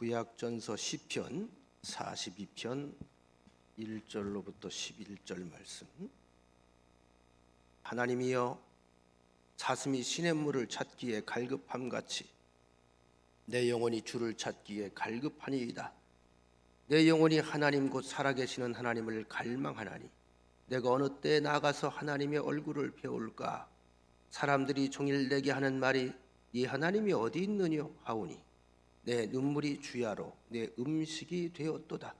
구약전서 시편 42편 1절로부터 11절 말씀. 하나님이여, 사슴이 시냇물을 찾기에 갈급함같이 내 영혼이 주를 찾기에 갈급하니이다. 내 영혼이 하나님 곧 살아계시는 하나님을 갈망하나니 내가 어느 때에 나가서 하나님의 얼굴을 배울까? 사람들이 종일 내게 하는 말이 이 하나님이 어디 있느냐 하오니 내 눈물이 주야로 내 음식이 되었도다.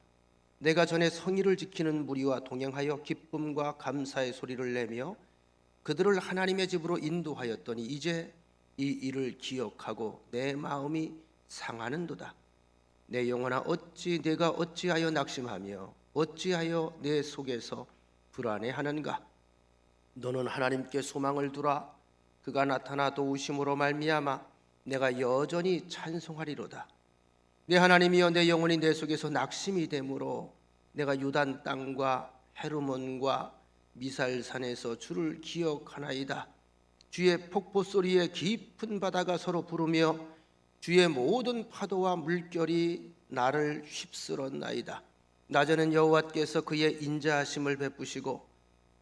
내가 전에 성의를 지키는 무리와 동행하여 기쁨과 감사의 소리를 내며 그들을 하나님의 집으로 인도하였더니 이제 이 일을 기억하고 내 마음이 상하는도다. 내 영혼아, 어찌 내가 어찌하여 낙심하며 어찌하여 내 속에서 불안해하는가? 너는 하나님께 소망을 두라. 그가 나타나 도우심으로 말미암아 내가 여전히 찬송하리로다. 내 하나님이여, 내 영혼이 내 속에서 낙심이 되므로 내가 유단 땅과 헤르몬과 미살산에서 주를 기억하나이다. 주의 폭포 소리에 깊은 바다가 서로 부르며 주의 모든 파도와 물결이 나를 휩쓸었나이다. 낮에는 여호와께서 그의 인자하심을 베푸시고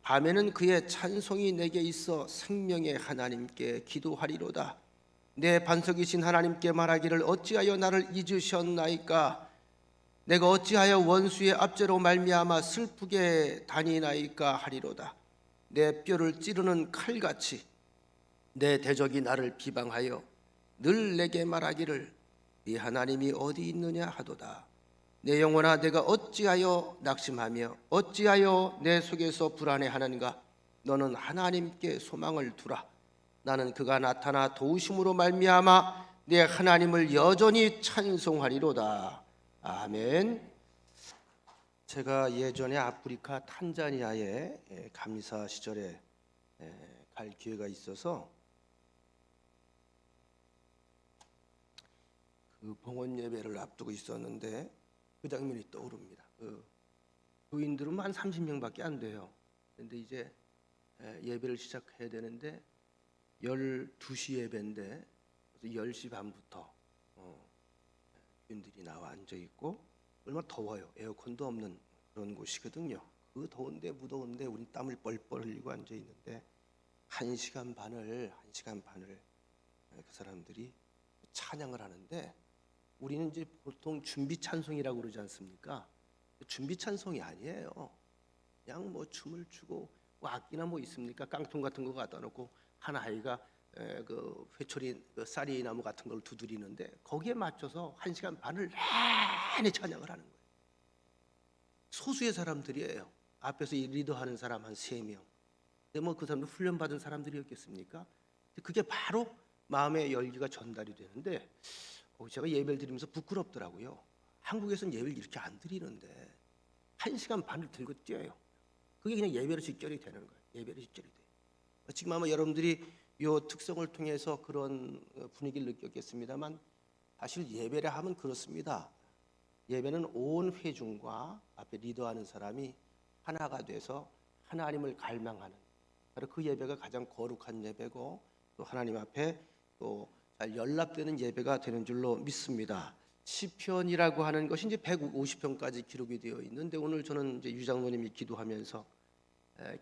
밤에는 그의 찬송이 내게 있어 생명의 하나님께 기도하리로다. 내 반석이신 하나님께 말하기를 어찌하여 나를 잊으셨나이까? 내가 어찌하여 원수의 압제로 말미암아 슬프게 다니나이까 하리로다. 내 뼈를 찌르는 칼같이 내 대적이 나를 비방하여 늘 내게 말하기를 네 하나님이 어디 있느냐 하도다. 내 영혼아, 내가 어찌하여 낙심하며 어찌하여 내 속에서 불안해하는가? 너는 하나님께 소망을 두라. 나는 그가 나타나 도우심으로 말미암아 내 하나님을 여전히 찬송하리로다. 아멘. 제가 예전에 아프리카 탄자니아에 감리사 시절에 갈 기회가 있어서 그 봉헌 예배를 앞두고 있었는데 그 장면이 떠오릅니다. 교인들은 한 30명밖에 안 돼요. 그런데 이제 예배를 시작해야 되는데 12시 예배인데 10시 반부터 교인들이 나와 앉아 있고 얼마나 더워요. 에어컨도 없는 그런 곳이거든요. 그 더운데 무더운데 우리 땀을 뻘뻘 흘리고 앉아 있는데 1시간 반을 그 사람들이 찬양을 하는데 우리는 이제 보통 준비 찬송이라고 그러지 않습니까? 준비 찬송이 아니에요. 그냥 뭐 춤을 추고 뭐 악기나 뭐 있습니까? 깡통 같은 거 갖다 놓고 한 아이가 그 회초리 그 쌀이 나무 같은 걸 두드리는데 거기에 맞춰서 1시간 반을 내내 찬양을 하는 거예요. 소수의 사람들이에요. 앞에서 리더하는 사람 한 3명. 근데 뭐 그 사람들 훈련받은 사람들이었겠습니까? 그게 바로 마음의 열기가 전달이 되는데 제가 예배를 드리면서 부끄럽더라고요. 한국에서는 예배를 이렇게 안 드리는데 1시간 반을 들고 뛰어요. 그게 그냥 예배로 직결이 되는 거예요. 예배로 직결이 돼요. 지금 아마 여러분들이 이 특성을 통해서 그런 분위기를 느꼈겠습니다만 사실 예배를 하면 그렇습니다. 예배는 온 회중과 앞에 리더하는 사람이 하나가 돼서 하나님을 갈망하는, 바로 그 예배가 가장 거룩한 예배고 또 하나님 앞에 또 잘 연락되는 예배가 되는 줄로 믿습니다. 시편이라고 하는 것이 이제 150편까지 기록이 되어 있는데 오늘 저는 이제 유장로님이 기도하면서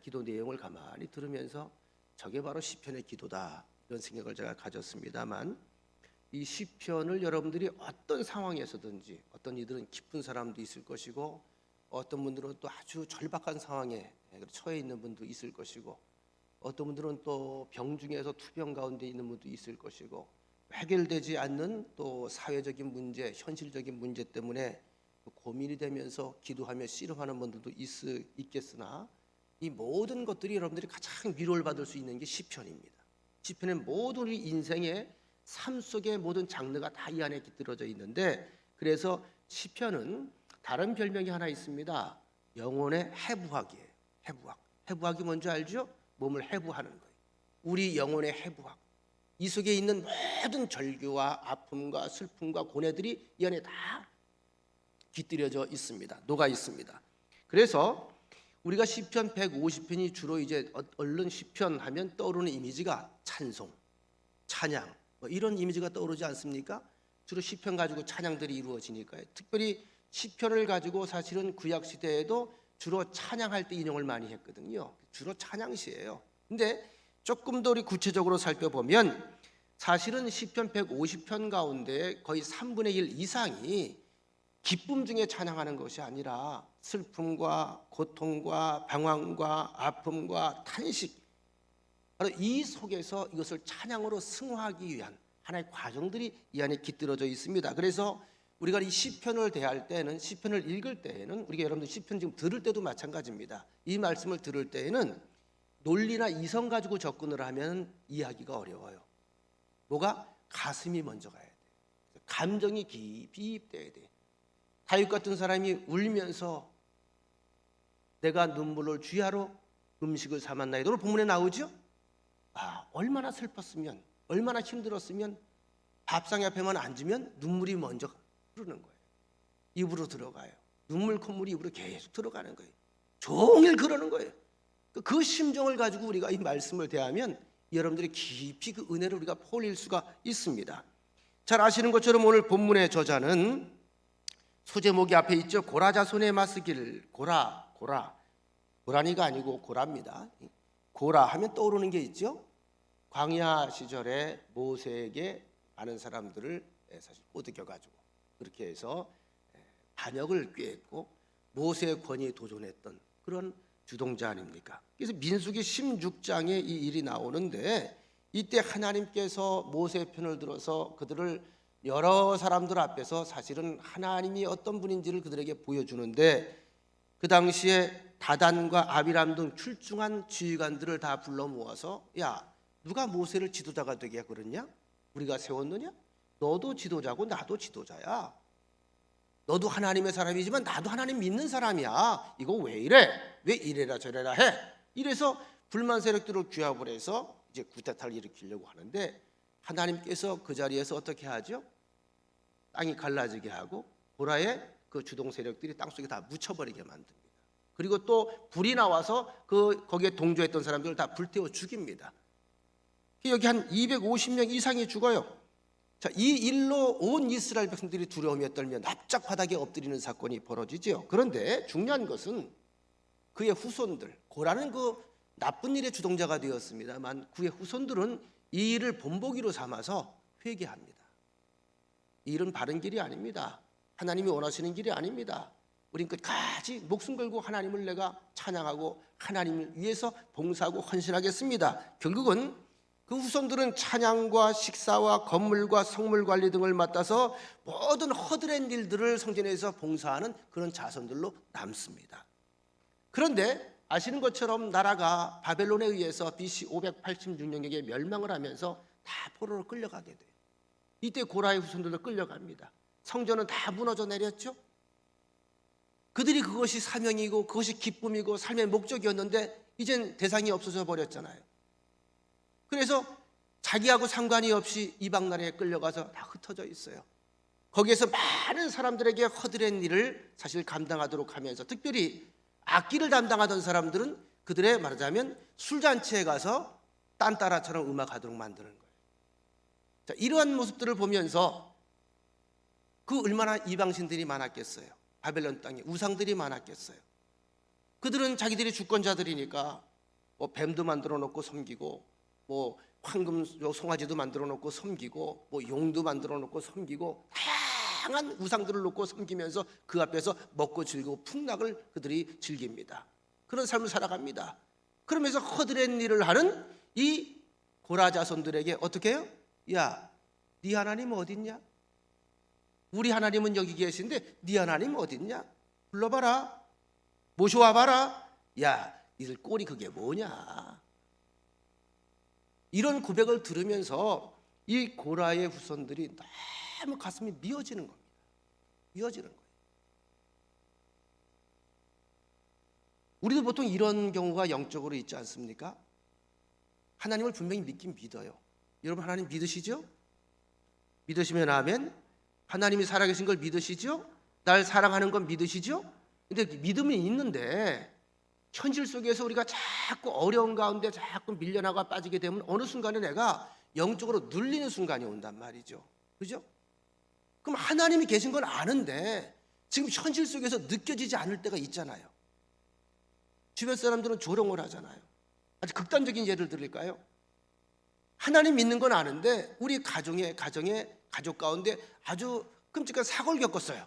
기도 내용을 가만히 들으면서 저게 바로 시편의 기도다 이런 생각을 제가 가졌습니다만 이 시편을 여러분들이 어떤 상황에서든지 어떤 이들은 기쁜 사람도 있을 것이고 어떤 분들은 또 아주 절박한 상황에 처해 있는 분도 있을 것이고 어떤 분들은 또 병중에서 투병 가운데 있는 분도 있을 것이고 해결되지 않는 또 사회적인 문제, 현실적인 문제 때문에 고민이 되면서 기도하며 씨름하는 분들도 있겠으나 이 모든 것들이 여러분들이 가장 위로를 받을 수 있는 게 시편입니다. 시편은 모든 우리 인생의 삶 속의 모든 장르가 다 이 안에 깃들어져 있는데 그래서 시편은 다른 별명이 하나 있습니다. 영혼의 해부학이에요. 해부학이 뭔지 알죠? 몸을 해부하는 거예요. 우리 영혼의 해부학. 이 속에 있는 모든 절규와 아픔과 슬픔과 고뇌들이 이 안에 다 깃들여져 있습니다. 녹아 있습니다. 그래서 우리가 시편 150편이 주로 이제 얼른 시편 하면 떠오르는 이미지가 찬송, 찬양 뭐 이런 이미지가 떠오르지 않습니까? 주로 시편 가지고 찬양들이 이루어지니까요. 특별히 시편을 가지고 사실은 구약 시대에도 주로 찬양할 때 인용을 많이 했거든요. 주로 찬양시예요. 근데 조금 더 우리 구체적으로 살펴보면 사실은 시편 150편 가운데 거의 3분의 1 이상이 기쁨 중에 찬양하는 것이 아니라 슬픔과 고통과 방황과 아픔과 탄식, 바로 이 속에서 이것을 찬양으로 승화하기 위한 하나의 과정들이 이 안에 깃들어져 있습니다. 그래서 우리가 이 시편을 대할 때는, 시편을 읽을 때에는, 우리가 여러분들 시편 지금 들을 때도 마찬가지입니다. 이 말씀을 들을 때에는 논리나 이성 가지고 접근을 하면 이해하기가 어려워요. 뭐가? 가슴이 먼저 가야 돼. 감정이 깊이 입돼야 돼. 다윗 같은 사람이 울면서 내가 눈물을 쥐하러 음식을 삼았나이다. 오늘 본문에 나오죠? 얼마나 슬펐으면, 얼마나 힘들었으면 밥상 앞에만 앉으면 눈물이 먼저 흐르는 거예요. 입으로 들어가요. 눈물 콧물이 입으로 계속 들어가는 거예요. 종일 그러는 거예요. 그 심정을 가지고 우리가 이 말씀을 대하면 여러분들이 깊이 그 은혜를 우리가 포올릴 수가 있습니다. 잘 아시는 것처럼 오늘 본문의 저자는 소제목이 앞에 있죠. 고라자손의 마스길. 고라니가 아니고 고라입니다. 고라 하면 떠오르는 게 있죠. 광야 시절에 모세에게 많은 사람들을 사실 꼬드겨가지고 그렇게 해서 반역을 꾀했고 모세의 권위에 도전했던 그런 주동자 아닙니까? 그래서 민수기 16장에 이 일이 나오는데 이때 하나님께서 모세의 편을 들어서 그들을 여러 사람들 앞에서 사실은 하나님이 어떤 분인지를 그들에게 보여주는데 그 당시에 다단과 아비람 등 출중한 지휘관들을 다 불러 모아서 야, 누가 모세를 지도자가 되게 그랬냐? 우리가 세웠느냐? 너도 지도자고 나도 지도자야. 너도 하나님의 사람이지만 나도 하나님 믿는 사람이야. 이거 왜 이래? 왜 이래라 저래라 해? 이래서 불만 세력들을 규합을 해서 이제 구태타를 일으키려고 하는데 하나님께서 그 자리에서 어떻게 하죠? 땅이 갈라지게 하고 고라의 그 주동 세력들이 땅속에 다 묻혀버리게 만듭니다. 그리고 또 불이 나와서 거기에 동조했던 사람들을 다 불태워 죽입니다. 여기 한 250명 이상이 죽어요. 자, 이 일로 온 이스라엘 백성들이 두려움에 떨며 납작 바닥에 엎드리는 사건이 벌어지죠. 그런데 중요한 것은 그의 후손들, 고라는 그 나쁜 일의 주동자가 되었습니다만 그의 후손들은 이 일을 본보기로 삼아서 회개합니다. 이 일은 바른 길이 아닙니다. 하나님이 원하시는 길이 아닙니다. 우린 끝까지 목숨 걸고 하나님을 내가 찬양하고 하나님을 위해서 봉사하고 헌신하겠습니다. 결국은 그 후손들은 찬양과 식사와 건물과 성물 관리 등을 맡아서 모든 허드렛 일들을 성전에서 봉사하는 그런 자손들로 남습니다. 그런데 아시는 것처럼 나라가 바벨론에 의해서 BC 586년경에 멸망을 하면서 다 포로로 끌려가게 돼요. 이때 고라의 후손들도 끌려갑니다. 성전은 다 무너져 내렸죠. 그들이 그것이 사명이고 그것이 기쁨이고 삶의 목적이었는데 이젠 대상이 없어져 버렸잖아요. 그래서 자기하고 상관이 없이 이방 나라에 끌려가서 다 흩어져 있어요. 거기에서 많은 사람들에게 허드렛 일을 사실 감당하도록 하면서 특별히 악기를 담당하던 사람들은 그들의 말하자면 술잔치에 가서 딴따라처럼 음악하도록 만드는 거예요. 자, 이러한 모습들을 보면서 그 얼마나 이방신들이 많았겠어요. 바벨론 땅에 우상들이 많았겠어요. 그들은 자기들이 주권자들이니까 뭐 뱀도 만들어 놓고 섬기고 뭐 황금 송아지도 만들어 놓고 섬기고 뭐 용도 만들어 놓고 섬기고 다양한 우상들을 놓고 섬기면서 그 앞에서 먹고 즐기고 풍락을 그들이 즐깁니다. 그런 삶을 살아갑니다. 그러면서 허드렛 일을 하는 이 고라 자손들에게 어떻게 해요? 야, 네 하나님 어딨냐? 우리 하나님은 여기 계신데 네 하나님 어딨냐? 불러봐라. 모셔와봐라. 야, 니들 꼴이 그게 뭐냐? 이런 고백을 들으면서 이 고라의 후손들이 너무 가슴이 미어지는 겁니다. 미어지는 거예요. 우리도 보통 이런 경우가 영적으로 있지 않습니까? 하나님을 분명히 믿긴 믿어요. 여러분 하나님 믿으시죠? 믿으시면 아멘. 하나님이 살아계신 걸 믿으시죠? 날 사랑하는 건 믿으시죠? 근데 믿음이 있는데 현실 속에서 우리가 자꾸 어려운 가운데 자꾸 밀려나가 빠지게 되면 어느 순간에 내가 영적으로 눌리는 순간이 온단 말이죠. 그죠? 그럼 하나님이 계신 건 아는데 지금 현실 속에서 느껴지지 않을 때가 있잖아요. 주변 사람들은 조롱을 하잖아요. 아주 극단적인 예를 드릴까요? 하나님 믿는 건 아는데 우리 가정 가운데 아주 끔찍한 사고를 겪었어요.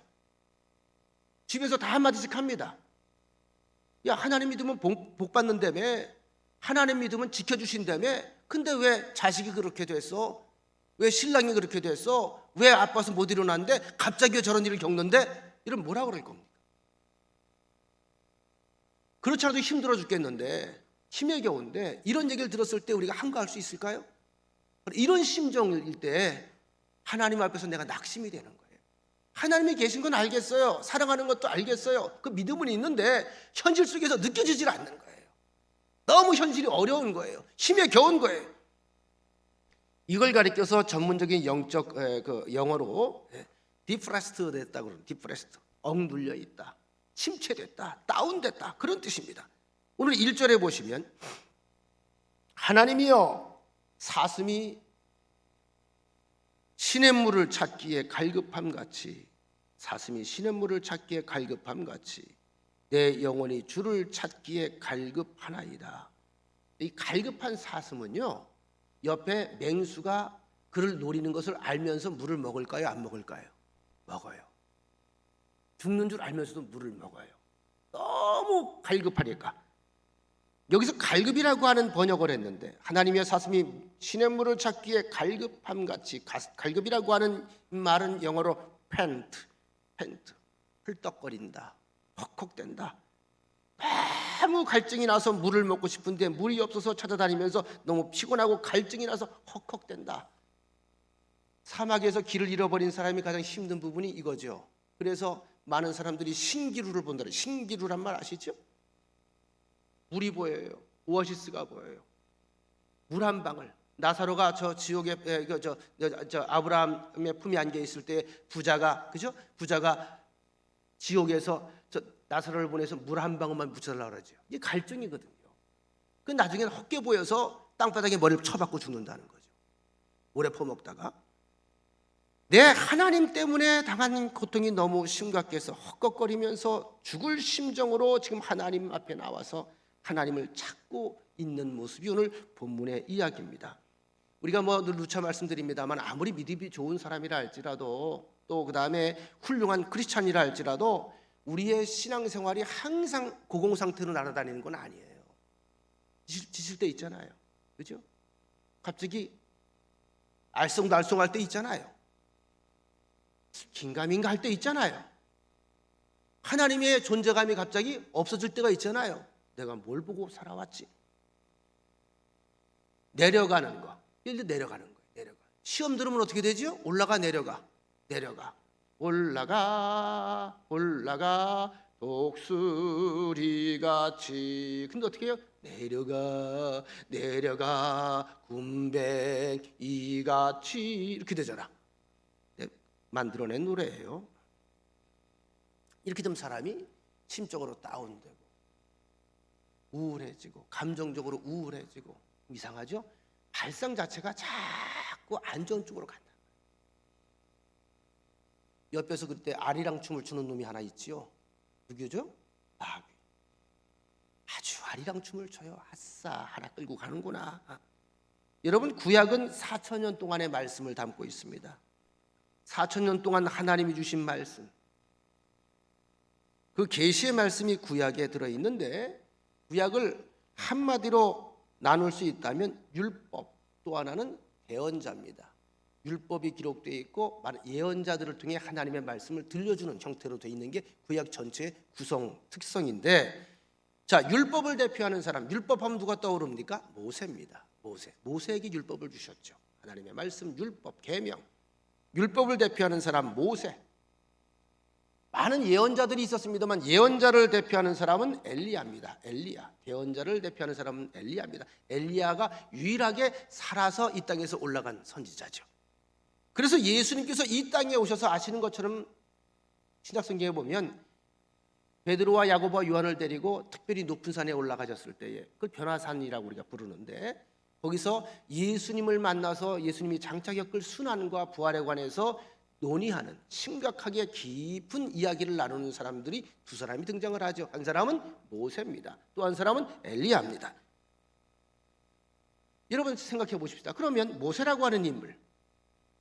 집에서 다 한마디씩 합니다. 야, 하나님 믿으면 복 받는다며, 하나님 믿으면 지켜주신다며, 근데 왜 자식이 그렇게 됐어? 왜 신랑이 그렇게 됐어? 왜 아파서 못 일어났는데 갑자기 왜 저런 일을 겪는데? 이러면 뭐라 그럴 겁니까? 그렇지 않아도 힘들어 죽겠는데, 힘에 겨운데 이런 얘기를 들었을 때 우리가 한가할 수 있을까요? 이런 심정일 때 하나님 앞에서 내가 낙심이 되는 거예요. 하나님이 계신 건 알겠어요. 사랑하는 것도 알겠어요. 그 믿음은 있는데 현실 속에서 느껴지질 않는 거예요. 너무 현실이 어려운 거예요. 힘에 겨운 거예요. 이걸 가리켜서 전문적인 영적 영어로 디프레스트 됐다 그러는, 디프레스트, 억눌려 있다, 침체됐다, 다운됐다, 그런 뜻입니다. 오늘 1절에 보시면 하나님이여 사슴이 시냇물을 찾기에 갈급함같이, 사슴이 시냇물을 찾기에 갈급함같이 내 영혼이 주를 찾기에 갈급하나이다. 이 갈급한 사슴은요, 옆에 맹수가 그를 노리는 것을 알면서 물을 먹을까요? 안 먹을까요? 먹어요. 죽는 줄 알면서도 물을 먹어요. 너무 갈급하니까. 여기서 갈급이라고 하는 번역을 했는데, 하나님의 사슴이 시냇물을 찾기에 갈급함같이, 갈급이라고 하는 말은 영어로 팬트, 헐떡거린다, 헉헉댄다. 너무 갈증이 나서 물을 먹고 싶은데 물이 없어서 찾아다니면서 너무 피곤하고 갈증이 나서 헉헉댄다. 사막에서 길을 잃어버린 사람이 가장 힘든 부분이 이거죠. 그래서 많은 사람들이 신기루를 본다. 신기루란 말 아시죠? 물이 보여요. 오아시스가 보여요. 물 한 방울. 나사로가 저 지옥에 저 아브라함의 품에 안겨 있을 때 부자가 지옥에서 저 나사로를 보내서 물 한 방울만 묻혀달라고 그러죠. 이게 갈증이거든요. 그 나중에는 헛게 보여서 땅바닥에 머리를 쳐박고 죽는다는 거죠. 오래 퍼먹다가. 내 하나님 때문에 당한 고통이 너무 심각해서 헛걱거리면서 죽을 심정으로 지금 하나님 앞에 나와서 하나님을 찾고 있는 모습이 오늘 본문의 이야기입니다. 우리가 늘 누차 말씀드립니다만 아무리 믿음이 좋은 사람이라 할지라도 또 그 다음에 훌륭한 크리스찬이라 할지라도 우리의 신앙생활이 항상 고공상태로 날아다니는 건 아니에요. 지칠 때 있잖아요. 그죠? 갑자기 알쏭달쏭할 때 있잖아요. 긴가민가 할 때 있잖아요. 하나님의 존재감이 갑자기 없어질 때가 있잖아요. 내가 뭘 보고 살아왔지? 내려가는 거. 일로 내려가는 거예요. 내려가. 시험 들으면 어떻게 되죠? 올라가 내려가. 올라가 독수리같이. 근데 어떻게 해요? 내려가 군뱅이같이 이렇게 되잖아. 만들어낸 노래예요. 이렇게 되면 사람이 심적으로 다운되고 우울해지고 감정적으로 우울해지고 이상하죠? 발상 자체가 자꾸 안 좋은 쪽으로 간다. 옆에서 그때 아리랑 춤을 추는 놈이 하나 있지요. 누구죠? 마귀. 아주 아리랑 춤을 춰요. 아싸 하나 끌고 가는구나. 여러분 구약은 4,000년 동안의 말씀을 담고 있습니다. 4,000년 동안 하나님이 주신 말씀, 그 계시의 말씀이 구약에 들어있는데 구약을 한마디로 나눌 수 있다면 율법, 또 하나는 예언자입니다. 율법이 기록되어 있고 예언자들을 통해 하나님의 말씀을 들려주는 형태로 되어 있는 게 구약 전체의 구성 특성인데, 자, 율법을 대표하는 사람, 율법하면 누가 떠오릅니까? 모세입니다. 모세에게 율법을 주셨죠. 하나님의 말씀, 율법, 계명. 율법을 대표하는 사람 모세. 많은 예언자들이 있었습니다만 예언자를 대표하는 사람은 엘리야입니다. 엘리야. 예언자를 대표하는 사람은 엘리야입니다. 엘리야가 유일하게 살아서 이 땅에서 올라간 선지자죠. 그래서 예수님께서 이 땅에 오셔서 아시는 것처럼 신약성경에 보면 베드로와 야고보와 요한을 데리고 특별히 높은 산에 올라가셨을 때에, 그걸 변화산이라고 우리가 부르는데, 거기서 예수님을 만나서 예수님이 장차 겪을 순환과 부활에 관해서 논의하는 심각하게 깊은 이야기를 나누는 사람들이 두 사람이 등장을 하죠. 한 사람은 모세입니다. 또 한 사람은 엘리야입니다. 여러분 생각해 보십시다. 그러면 모세라고 하는 인물,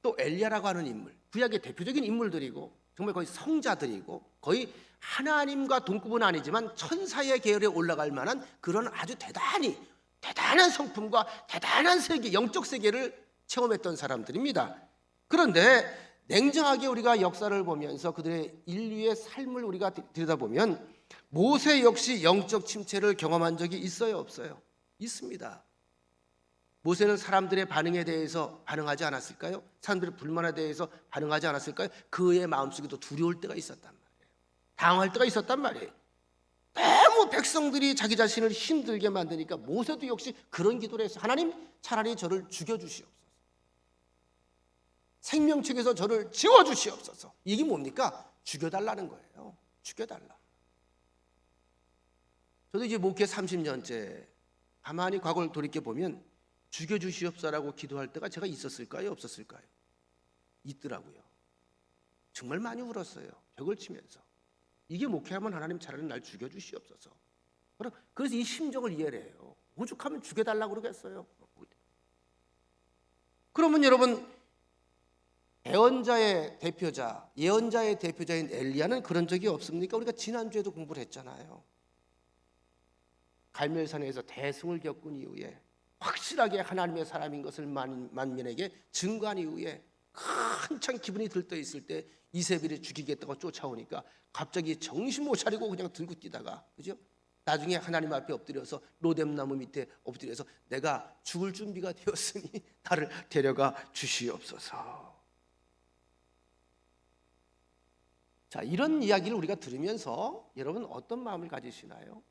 또 엘리야라고 하는 인물, 구약의 대표적인 인물들이고 정말 거의 성자들이고 거의 하나님과 동급은 아니지만 천사의 계열에 올라갈 만한 그런 아주 대단한 성품과 대단한 세계, 영적 세계를 체험했던 사람들입니다. 그런데 냉정하게 우리가 역사를 보면서 그들의 인류의 삶을 우리가 들여다보면 모세 역시 영적 침체를 경험한 적이 있어요, 없어요? 있습니다. 모세는 사람들의 반응에 대해서 반응하지 않았을까요? 사람들의 불만에 대해서 반응하지 않았을까요? 그의 마음속에도 두려울 때가 있었단 말이에요. 당할 때가 있었단 말이에요. 너무 백성들이 자기 자신을 힘들게 만드니까 모세도 역시 그런 기도를 했어요. 하나님, 차라리 저를 죽여주시옵소서. 생명책에서 저를 지워주시옵소서. 이게 뭡니까? 죽여달라는 거예요. 죽여달라. 저도 이제 목회 30년째 가만히 과거를 돌이켜보면 죽여주시옵소서라고 기도할 때가 제가 있었을까요? 없었을까요? 있더라고요. 정말 많이 울었어요. 벽을 치면서. 이게 목회하면 하나님 차라리 날 죽여주시옵소서. 그래서 이 심정을 이해를 해요. 오죽하면 죽여달라고 그러겠어요. 그러면 여러분, 예언자의 대표자인 엘리야는 그런 적이 없습니까? 우리가 지난주에도 공부를 했잖아요. 갈멜산에서 대승을 겪은 이후에 확실하게 하나님의 사람인 것을 만민에게 증거한 이후에 한창 기분이 들떠 있을 때 이세벨이 죽이겠다고 쫓아오니까 갑자기 정신 못 차리고 그냥 들고 뛰다가, 그죠? 나중에 하나님 앞에 엎드려서 로뎀나무 밑에 엎드려서 내가 죽을 준비가 되었으니 나를 데려가 주시옵소서. 자, 이런 이야기를 우리가 들으면서 여러분 어떤 마음을 가지시나요?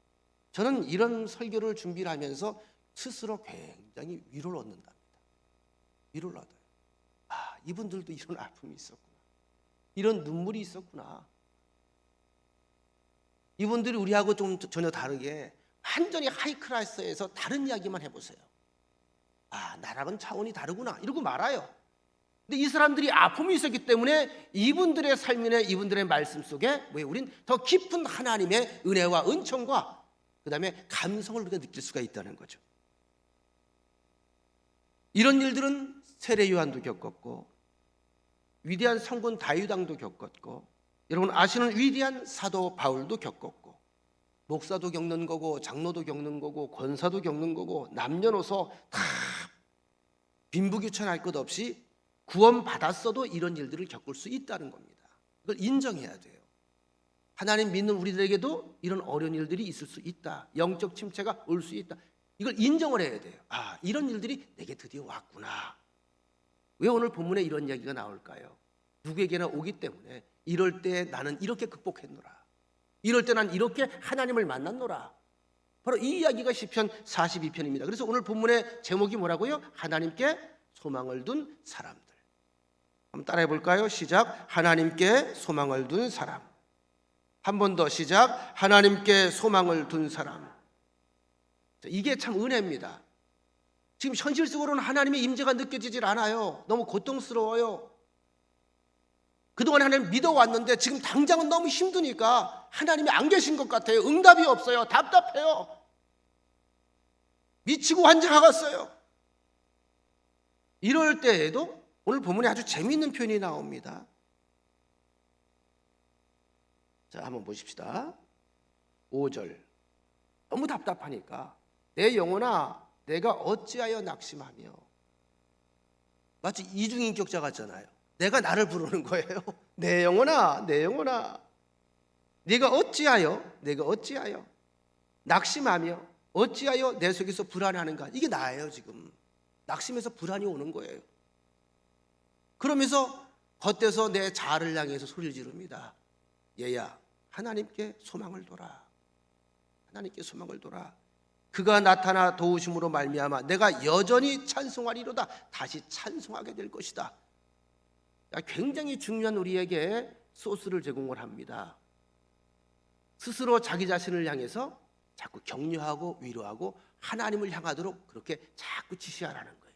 저는 이런 설교를 준비를 하면서 스스로 굉장히 위로를 얻는답니다. 위로를 얻어요. 아, 이분들도 이런 아픔이 있었구나. 이런 눈물이 있었구나. 이분들이 우리하고 좀 전혀 다르게 완전히 하이클래스에서 다른 이야기만 해보세요. 아, 나랑은 차원이 다르구나 이러고 말아요. 근데 이 사람들이 아픔이 있었기 때문에 이분들의 삶이나 이분들의 말씀 속에 우린 더 깊은 하나님의 은혜와 은총과 그 다음에 감성을 우리가 느낄 수가 있다는 거죠. 이런 일들은 세례 요한도 겪었고 위대한 성군 다윗왕도 겪었고 여러분 아시는 위대한 사도 바울도 겪었고 목사도 겪는 거고 장로도 겪는 거고 권사도 겪는 거고 남녀노소 다 빈부귀천할 것 없이 구원받았어도 이런 일들을 겪을 수 있다는 겁니다. 이걸 인정해야 돼요. 하나님 믿는 우리들에게도 이런 어려운 일들이 있을 수 있다. 영적 침체가 올 수 있다. 이걸 인정을 해야 돼요. 아, 이런 일들이 내게 드디어 왔구나. 왜 오늘 본문에 이런 이야기가 나올까요? 누구에게나 오기 때문에 이럴 때 나는 이렇게 극복했노라. 이럴 때 난 이렇게 하나님을 만났노라. 바로 이 이야기가 시편 42편입니다. 그래서 오늘 본문의 제목이 뭐라고요? 하나님께 소망을 둔 사람들. 한번 따라해 볼까요? 시작. 하나님께 소망을 둔 사람. 한 번 더 시작. 하나님께 소망을 둔 사람. 이게 참 은혜입니다. 지금 현실 속으로는 하나님의 임재가 느껴지질 않아요. 너무 고통스러워요. 그동안 하나님 믿어왔는데 지금 당장은 너무 힘드니까 하나님이 안 계신 것 같아요. 응답이 없어요. 답답해요. 미치고 환장하겠어요. 이럴 때에도 오늘 본문에 아주 재미있는 표현이 나옵니다. 자, 한번 보십시다. 5절. 너무 답답하니까 내 영혼아 내가 어찌하여 낙심하며. 마치 이중인격자 같잖아요. 내가 나를 부르는 거예요. 내 영혼아 내 영혼아 내가 어찌하여 낙심하며 어찌하여 내 속에서 불안해하는가. 이게 나예요. 지금 낙심해서 불안이 오는 거예요. 그러면서 겉에서 내 자아를 향해서 소리를 지릅니다. 얘야 하나님께 소망을 둬라. 하나님께 소망을 둬라. 그가 나타나 도우심으로 말미암아 내가 여전히 찬송하리로다. 다시 찬송하게 될 것이다. 굉장히 중요한 우리에게 소스를 제공을 합니다. 스스로 자기 자신을 향해서 자꾸 격려하고 위로하고 하나님을 향하도록 그렇게 자꾸 지시하라는 거예요.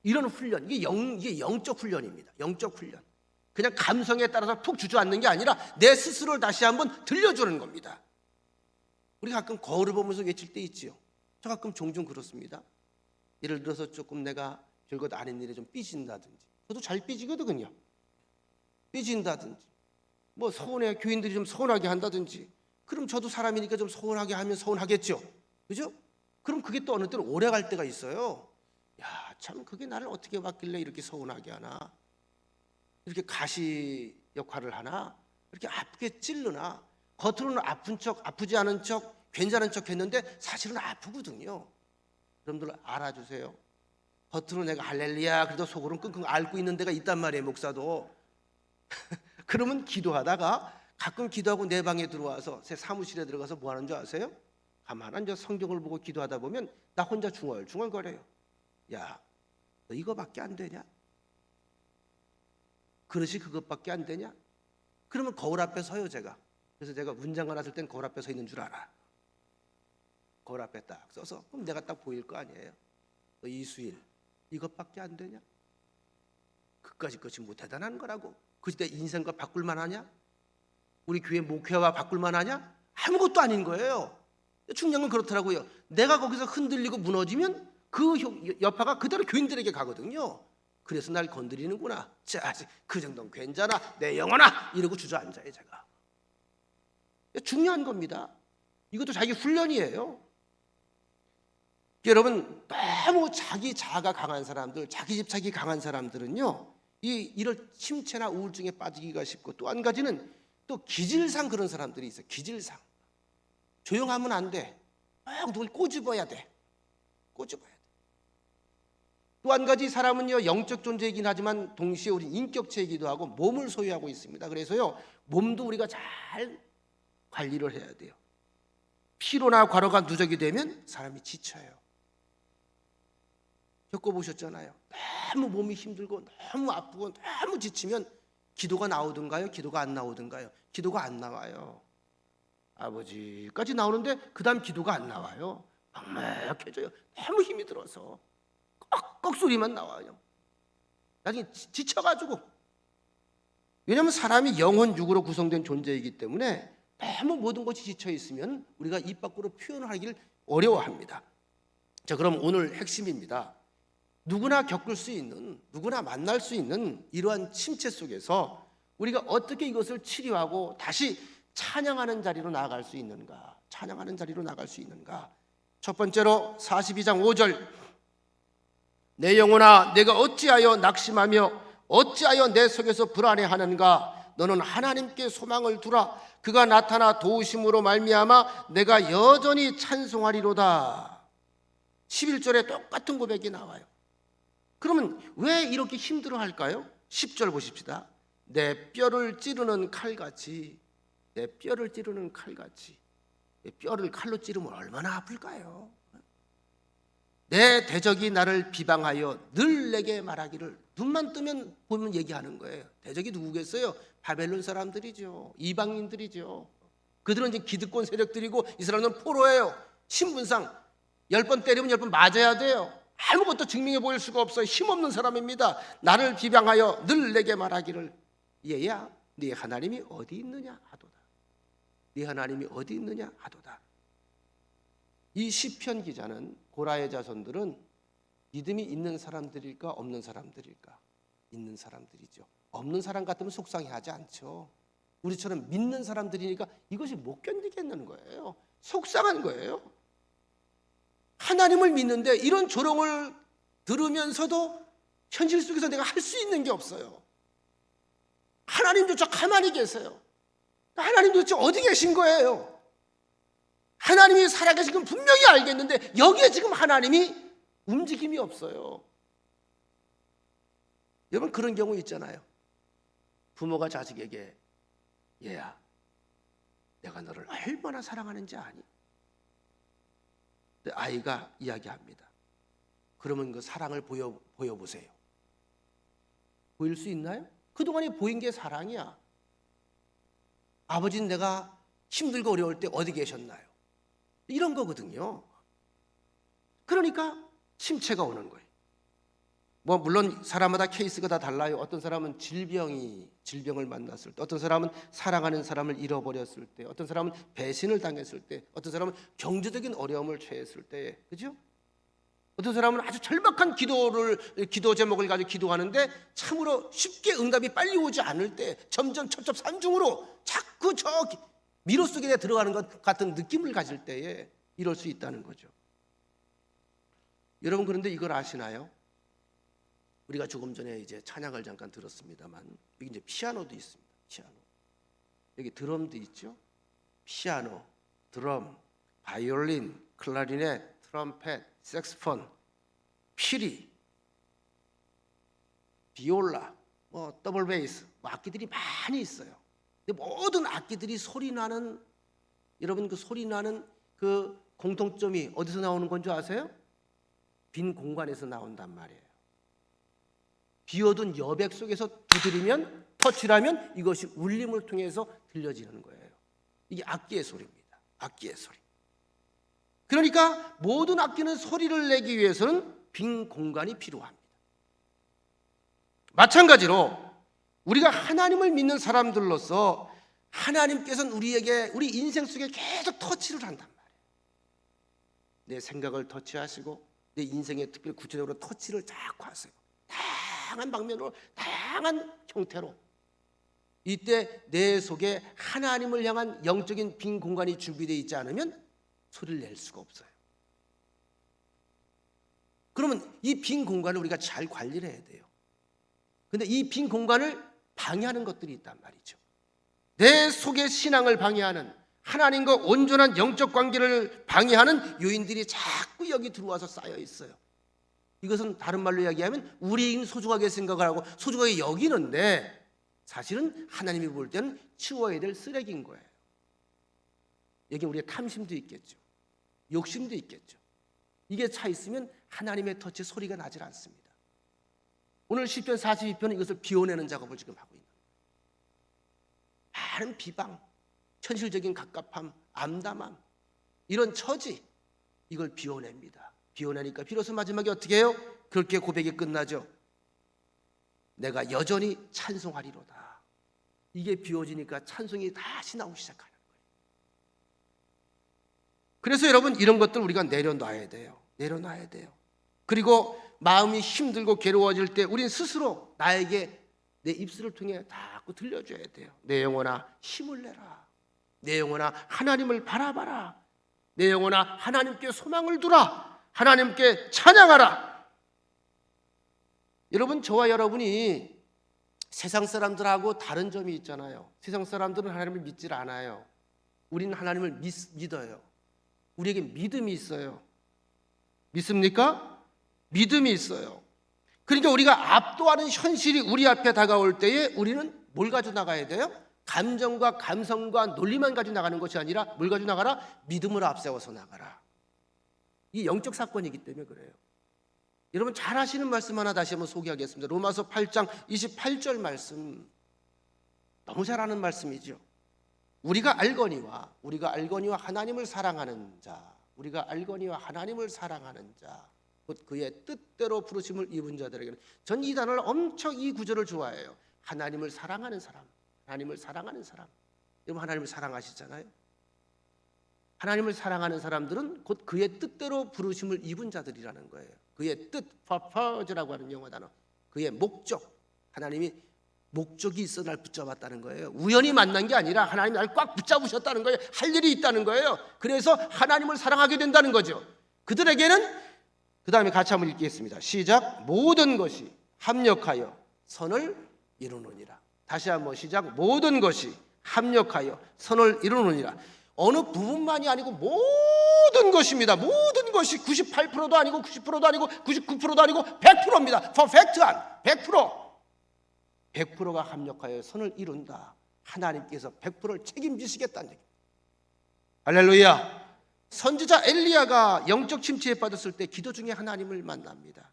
이런 훈련, 이게 영적 훈련입니다. 영적 훈련. 그냥 감성에 따라서 푹 주저앉는 게 아니라 내 스스로를 다시 한번 들려주는 겁니다. 우리 가끔 거울을 보면서 외칠 때 있지요. 저 가끔 종종 그렇습니다. 예를 들어서 조금 내가 별것 아닌 일에 좀 삐진다든지, 저도 잘 삐지거든요. 삐진다든지, 뭐 서운해, 교인들이 좀 서운하게 한다든지, 그럼 저도 사람이니까 좀 서운하게 하면 서운하겠죠. 그죠? 그럼 그게 또 어느 때는 오래 갈 때가 있어요. 야, 참 그게 나를 어떻게 봤길래 이렇게 서운하게 하나, 이렇게 가시 역할을 하나, 이렇게 아프게 찔르나. 겉으로는 아픈 척, 아프지 않은 척, 괜찮은 척 했는데 사실은 아프거든요. 여러분들 알아주세요. 겉으로 내가 할렐루야 그래도 속으로는 끙끙 앓고 있는 데가 있단 말이에요, 목사도. 그러면 기도하다가 가끔 기도하고 내 방에 들어와서 제 사무실에 들어가서 뭐 하는 줄 아세요? 가만 앉아 성경을 보고 기도하다 보면 나 혼자 중얼중얼거려요. 야, 너 이거밖에 안 되냐? 그릇이 그것밖에 안 되냐? 그러면 거울 앞에 서요, 제가. 그래서 제가 문장가 났을 땐 거울 앞에 서 있는 줄 알아. 거울 앞에 딱 서서 그럼 내가 딱 보일 거 아니에요. 너 이수일 이것밖에 안 되냐? 그까짓 것이 뭐 대단한 거라고. 그 시대 인생과 바꿀 만하냐? 우리 교회 목회와 바꿀 만하냐? 아무것도 아닌 거예요. 중요한 건 그렇더라고요. 내가 거기서 흔들리고 무너지면 그 여파가 그대로 교인들에게 가거든요. 그래서 날 건드리는구나. 자, 그 정도는 괜찮아. 내 영혼아. 이러고 주저앉아요, 제가. 중요한 겁니다. 이것도 자기 훈련이에요. 여러분, 너무 자기 자아가 강한 사람들, 자기 집착이 강한 사람들은요, 이럴 침체나 우울증에 빠지기가 쉽고, 또 한 가지는 또 기질상 그런 사람들이 있어요. 기질상. 조용하면 안 돼. 막 누굴 꼬집어야 돼. 꼬집어야 돼. 또 한 가지 사람은요, 영적 존재이긴 하지만 동시에 우리 인격체이기도 하고 몸을 소유하고 있습니다. 그래서요, 몸도 우리가 잘 관리를 해야 돼요. 피로나 과로가 누적이 되면 사람이 지쳐요. 겪어보셨잖아요. 너무 몸이 힘들고 너무 아프고 너무 지치면 기도가 나오든가요? 기도가 안 나오든가요? 기도가 안 나와요. 아버지까지 나오는데 그 다음 기도가 안 나와요. 막막해져요. 너무 힘이 들어서 꺽꺽 소리만 나와요. 나중에 지쳐가지고. 왜냐하면 사람이 영혼 육으로 구성된 존재이기 때문에 너무 모든 것이 지쳐 있으면 우리가 입 밖으로 표현하기를 어려워합니다. 자, 그럼 오늘 핵심입니다. 누구나 겪을 수 있는, 누구나 만날 수 있는 이러한 침체 속에서 우리가 어떻게 이것을 치료하고 다시 찬양하는 자리로 나아갈 수 있는가? 찬양하는 자리로 나갈 수 있는가? 첫 번째로 42장 5절, 내 영혼아 내가 어찌하여 낙심하며 어찌하여 내 속에서 불안해하는가? 너는 하나님께 소망을 두라. 그가 나타나 도우심으로 말미암아 내가 여전히 찬송하리로다. 11절에 똑같은 고백이 나와요. 그러면 왜 이렇게 힘들어할까요? 10절 보십시다. 내 뼈를 찌르는 칼같이, 내 뼈를 찌르는 칼같이. 뼈를 칼로 찌르면 얼마나 아플까요? 내 대적이 나를 비방하여 늘 내게 말하기를. 눈만 뜨면 보면 얘기하는 거예요. 대적이 누구겠어요? 바벨론 사람들이죠. 이방인들이죠. 그들은 이제 기득권 세력들이고 이 사람들은 포로예요. 신분상 10번 때리면 10번 맞아야 돼요. 아무것도 증명해 보일 수가 없어요. 힘없는 사람입니다. 나를 비방하여 늘 내게 말하기를, 얘야 네 하나님이 어디 있느냐 하도다. 네 하나님이 어디 있느냐 하도다. 이 시편 기자는 고라의 자손들은 믿음이 있는 사람들일까 없는 사람들일까? 있는 사람들이죠. 없는 사람 같으면 속상해하지 않죠. 우리처럼 믿는 사람들이니까 이것이 못 견디겠는 거예요. 속상한 거예요. 하나님을 믿는데 이런 조롱을 들으면서도 현실 속에서 내가 할 수 있는 게 없어요. 하나님조차 가만히 계세요. 하나님 도대체 어디 계신 거예요? 하나님이 살아계신 건 분명히 알겠는데 여기에 지금 하나님이 움직임이 없어요. 여러분 그런 경우 있잖아요. 부모가 자식에게, 얘야 내가 너를 얼마나 사랑하는지 아니? 아이가 이야기합니다. 그러면 그 사랑을 보여보세요. 보일 수 있나요? 그동안에 보인 게 사랑이야. 아버지는 내가 힘들고 어려울 때 어디 계셨나요? 이런 거거든요. 그러니까 침체가 오는 거예요. 뭐 물론 사람마다 케이스가 다 달라요. 어떤 사람은 질병을 만났을 때, 어떤 사람은 사랑하는 사람을 잃어버렸을 때, 어떤 사람은 배신을 당했을 때, 어떤 사람은 경제적인 어려움을 처했을 때, 그죠? 어떤 사람은 아주 절박한 기도 제목을 가지고 기도하는데 참으로 쉽게 응답이 빨리 오지 않을 때, 점점 첩첩산중으로 자꾸 저 미로 속에 들어가는 것 같은 느낌을 가질 때에 이럴 수 있다는 거죠. 여러분, 그런데 이걸 아시나요? 우리가 조금 전에 이제 찬양을 잠깐 들었습니다만, 여기 이제 피아노도 있습니다. 피아노. 여기 드럼도 있죠. 피아노, 드럼, 바이올린, 클라리넷, 트럼펫, 색스폰, 피리, 비올라, 뭐 더블 베이스, 뭐 악기들이 많이 있어요. 근데 모든 악기들이 소리 나는, 여러분 그 소리 나는 그 공통점이 어디서 나오는 건 줄 아세요? 빈 공간에서 나온단 말이에요. 비어둔 여백 속에서 두드리면, 터치라면 이것이 울림을 통해서 들려지는 거예요. 이게 악기의 소리입니다. 악기의 소리. 그러니까 모든 악기는 소리를 내기 위해서는 빈 공간이 필요합니다. 마찬가지로 우리가 하나님을 믿는 사람들로서 하나님께서는 우리에게, 우리 인생 속에 계속 터치를 한단 말이에요. 내 생각을 터치하시고 내 인생에 특별히 구체적으로 터치를 자꾸 하세요. 다양한 방면으로, 다양한 형태로. 이때 내 속에 하나님을 향한 영적인 빈 공간이 준비되어 있지 않으면 소리를 낼 수가 없어요. 그러면 이 빈 공간을 우리가 잘 관리를 해야 돼요. 근데 이 빈 공간을 방해하는 것들이 있단 말이죠. 내 속의 신앙을 방해하는, 하나님과 온전한 영적 관계를 방해하는 요인들이 자꾸 여기 들어와서 쌓여 있어요. 이것은 다른 말로 이야기하면 우리인 소중하게 생각을 하고 소중하게 여기는데 사실은 하나님이 볼 때는 치워야 될 쓰레기인 거예요. 여기 우리의 탐심도 있겠죠. 욕심도 있겠죠. 이게 차 있으면 하나님의 터치 소리가 나질 않습니다. 오늘 시편 42편은 이것을 비워내는 작업을 지금 하고 있는 거예요. 많은 비방, 현실적인 갑갑함, 암담함, 이런 처지, 이걸 비워냅니다. 비워내니까 비로소 마지막에 어떻게 해요? 그렇게 고백이 끝나죠. 내가 여전히 찬송하리로다. 이게 비워지니까 찬송이 다시 나오기 시작하는 거예요. 그래서 여러분, 이런 것들 우리가 내려놔야 돼요. 내려놔야 돼요. 그리고 마음이 힘들고 괴로워질 때 우린 스스로 나에게 내 입술을 통해 자꾸 들려줘야 돼요. 내 영혼아 힘을 내라. 내 영혼아 하나님을 바라봐라. 내 영혼아 하나님께 소망을 두라. 하나님께 찬양하라. 여러분, 저와 여러분이 세상 사람들하고 다른 점이 있잖아요. 세상 사람들은 하나님을 믿질 않아요. 우리는 하나님을 믿어요. 우리에게 믿음이 있어요. 믿습니까? 믿음이 있어요. 그러니까 우리가 압도하는 현실이 우리 앞에 다가올 때에 우리는 뭘 가지고 나가야 돼요? 감정과 감성과 논리만 가지고 나가는 것이 아니라 뭘 가지고 나가라? 믿음을 앞세워서 나가라. 이게 영적 사건이기 때문에 그래요. 여러분, 잘 아시는 말씀 하나 다시 한번 소개하겠습니다. 로마서 8장 28절 말씀. 너무 잘 아는 말씀이죠. 우리가 알거니와 하나님을 사랑하는 자, 우리가 알거니와 하나님을 사랑하는 자, 곧 그의 뜻대로 부르심을 입은 자들에게는, 전 이 단어를 엄청, 이 구절을 좋아해요. 하나님을 사랑하는 사람, 하나님을 사랑하는 사람. 여러분, 하나님을 사랑하시잖아요. 하나님을 사랑하는 사람들은 곧 그의 뜻대로 부르심을 입은 자들이라는 거예요. 그의 뜻, purpose라고 하는 영어 단어, 그의 목적, 하나님이 목적이 있어 날 붙잡았다는 거예요. 우연히 만난 게 아니라 하나님이 날 꽉 붙잡으셨다는 거예요. 할 일이 있다는 거예요. 그래서 하나님을 사랑하게 된다는 거죠. 그들에게는, 그 다음에 같이 한번 읽겠습니다. 시작. 모든 것이 합력하여 선을 이루느니라. 다시 한번 시작. 모든 것이 합력하여 선을 이루느니라. 어느 부분만이 아니고 모든 것입니다. 모든 것이 98%도 아니고 90%도 아니고 99%도 아니고 100%입니다. 퍼펙트한 100%. 100%가 합력하여 선을 이룬다. 하나님께서 100%를 책임지시겠다는 얘기입니다. 할렐루야. 선지자 엘리야가 영적 침체에 빠졌을 때 기도 중에 하나님을 만납니다.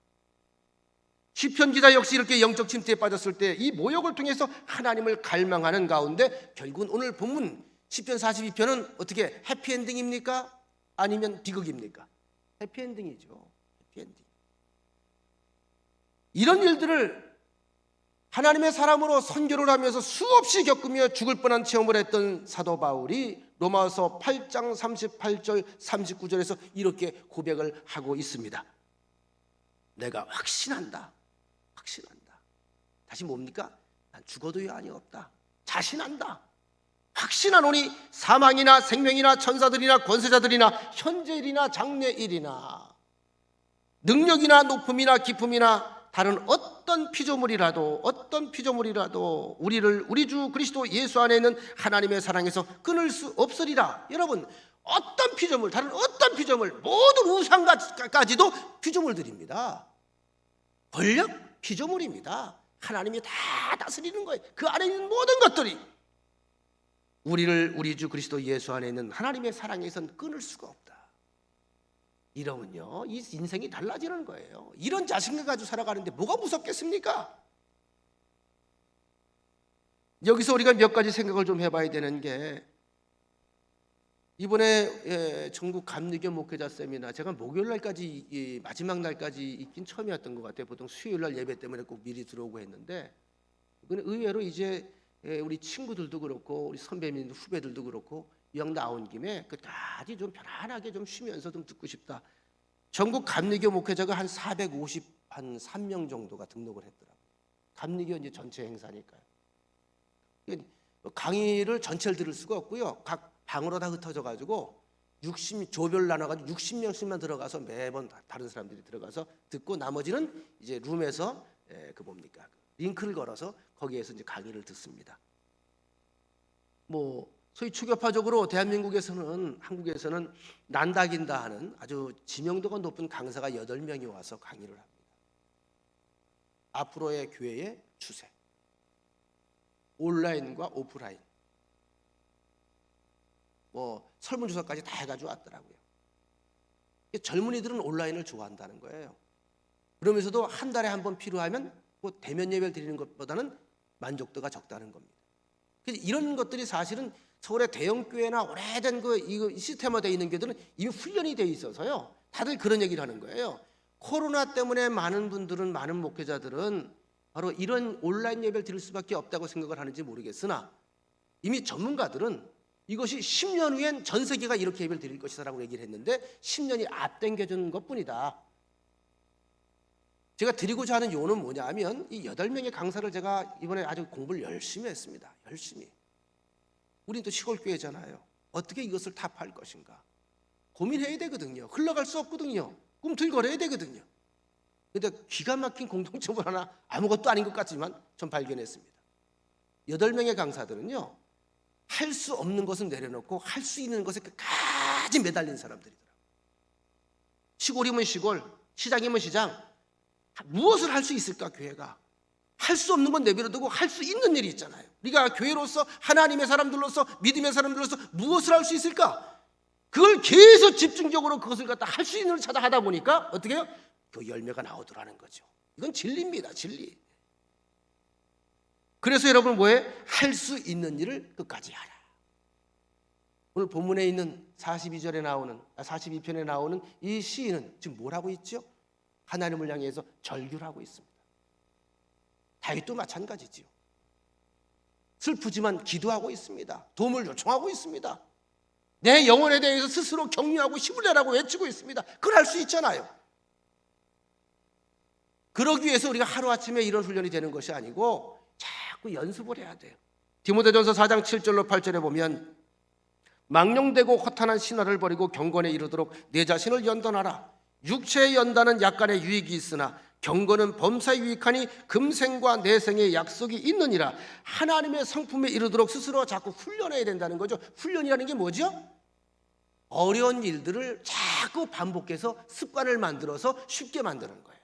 시편 기자 역시 이렇게 영적 침체에 빠졌을 때 이 모욕을 통해서 하나님을 갈망하는 가운데 결국은 오늘 본문 시편 42편은 어떻게 해피엔딩입니까? 아니면 비극입니까? 해피엔딩이죠. 해피엔딩. 이런 일들을 하나님의 사람으로 선교를 하면서 수없이 겪으며 죽을 뻔한 체험을 했던 사도 바울이 로마서 8장 38절 39절에서 이렇게 고백을 하고 있습니다. 내가 확신한다. 다시 뭡니까? 난 죽어도 여한이 없다. 자신한다. 확신하노니 사망이나 생명이나 천사들이나 권세자들이나 현재일이나 장래일이나 능력이나 높음이나 깊음이나 다른 어떤 피조물이라도 우리를 우리 주 그리스도 예수 안에 있는 하나님의 사랑에서 끊을 수 없으리라. 여러분, 어떤 피조물, 다른 어떤 피조물, 모든 우상까지도 피조물들입니다. 권력 피조물입니다. 하나님이 다 다스리는 거예요. 그 안에 있는 모든 것들이 우리를 우리 주 그리스도 예수 안에 있는 하나님의 사랑에선 끊을 수가 없다. 이러면요, 이 인생이 달라지는 거예요. 이런 자신감 가지고 살아가는데 뭐가 무섭겠습니까? 여기서 우리가 몇 가지 생각을 좀 해봐야 되는 게, 이번에 전국 감리교 목회자 세미나, 제가 목요일 날까지 마지막 날까지 있긴 처음이었던 것 같아요. 보통 수요일 날 예배 때문에 꼭 미리 들어오고 했는데, 이번에 의외로 이제 우리 친구들도 그렇고 우리 선배님 후배들도 그렇고 이왕 나온 김에 끝까지 좀 편안하게 좀 쉬면서 좀 듣고 싶다. 전국 감리교 목회자가 한 453명 정도가 등록을 했더라고요. 감리교 이제 전체 행사니까요. 강의를 전체를 들을 수가 없고요. 각 방으로 다 흩어져 가지고 조별 나눠 가지고 60명씩만 들어가서 매번 다른 사람들이 들어가서 듣고, 나머지는 이제 룸에서 링크를 걸어서 거기에서 이제 강의를 듣습니다. 소위 추격파적으로 대한민국에서는, 한국에서는 난다긴다 하는 아주 지명도가 높은 강사가 8명이 와서 강의를 합니다. 앞으로의 교회의 추세, 온라인과 오프라인, 설문조사까지 다 해가지고 왔더라고요. 젊은이들은 온라인을 좋아한다는 거예요. 그러면서도 한 달에 한 번 필요하면 대면 예배를 드리는 것보다는 만족도가 적다는 겁니다. 이런 것들이 사실은 서울의 대형 교회나 오래된 이거 시스템화되어 있는 교회들은 이미 훈련이 되어 있어서요. 다들 그런 얘기를 하는 거예요. 코로나 때문에 많은 분들은, 많은 목회자들은 바로 이런 온라인 예배를 드릴 수밖에 없다고 생각을 하는지 모르겠으나, 이미 전문가들은 이것이 10년 후엔 전 세계가 이렇게 예배를 드릴 것이다라고 얘기를 했는데 10년이 앞당겨진 것뿐이다. 제가 드리고자 하는 요는 뭐냐면, 이 8명의 강사를 제가 이번에 아주 공부를 열심히 했습니다. 열심히. 우린 또 시골 교회잖아요. 어떻게 이것을 타파할 것인가 고민해야 되거든요. 흘러갈 수 없거든요. 꿈틀거려야 되거든요. 그런데 기가 막힌 공통점을 하나, 아무것도 아닌 것 같지만 전 발견했습니다. 8명의 강사들은요, 할 수 없는 것은 내려놓고 할 수 있는 것에 끝까지 매달린 사람들이더라고요. 시골이면 시골, 시장이면 시장, 무엇을 할 수 있을까? 교회가 할 수 없는 건 내버려두고 할 수 있는 일이 있잖아요. 우리가 교회로서, 하나님의 사람들로서, 믿음의 사람들로서 무엇을 할 수 있을까? 그걸 계속 집중적으로 그것을 갖다 할 수 있는 걸 찾아 하다 보니까 어떻게 해요? 그 열매가 나오더라는 거죠. 이건 진리입니다. 진리. 그래서 여러분 뭐예요? 할 수 있는 일을 끝까지 하라. 오늘 본문에 있는 42절에 나오는, 42편에 나오는 이 시인은 지금 뭘 하고 있죠? 하나님을 향해서 절규를 하고 있습니다. 다윗도 마찬가지지요. 슬프지만 기도하고 있습니다. 도움을 요청하고 있습니다. 내 영혼에 대해서 스스로 격려하고 힘을 내라고 외치고 있습니다. 그걸 할 수 있잖아요. 그러기 위해서 우리가 하루아침에 이런 훈련이 되는 것이 아니고 자꾸 연습을 해야 돼요. 디모데전서 4장 7절로 8절에 보면, 망령되고 허탄한 신화를 버리고 경건에 이르도록 내 자신을 연단하라. 육체의 연단은 약간의 유익이 있으나 경건은 범사에 유익하니 금생과 내생의 약속이 있느니라. 하나님의 성품에 이르도록 스스로 자꾸 훈련해야 된다는 거죠. 훈련이라는 게 뭐죠? 어려운 일들을 자꾸 반복해서 습관을 만들어서 쉽게 만드는 거예요.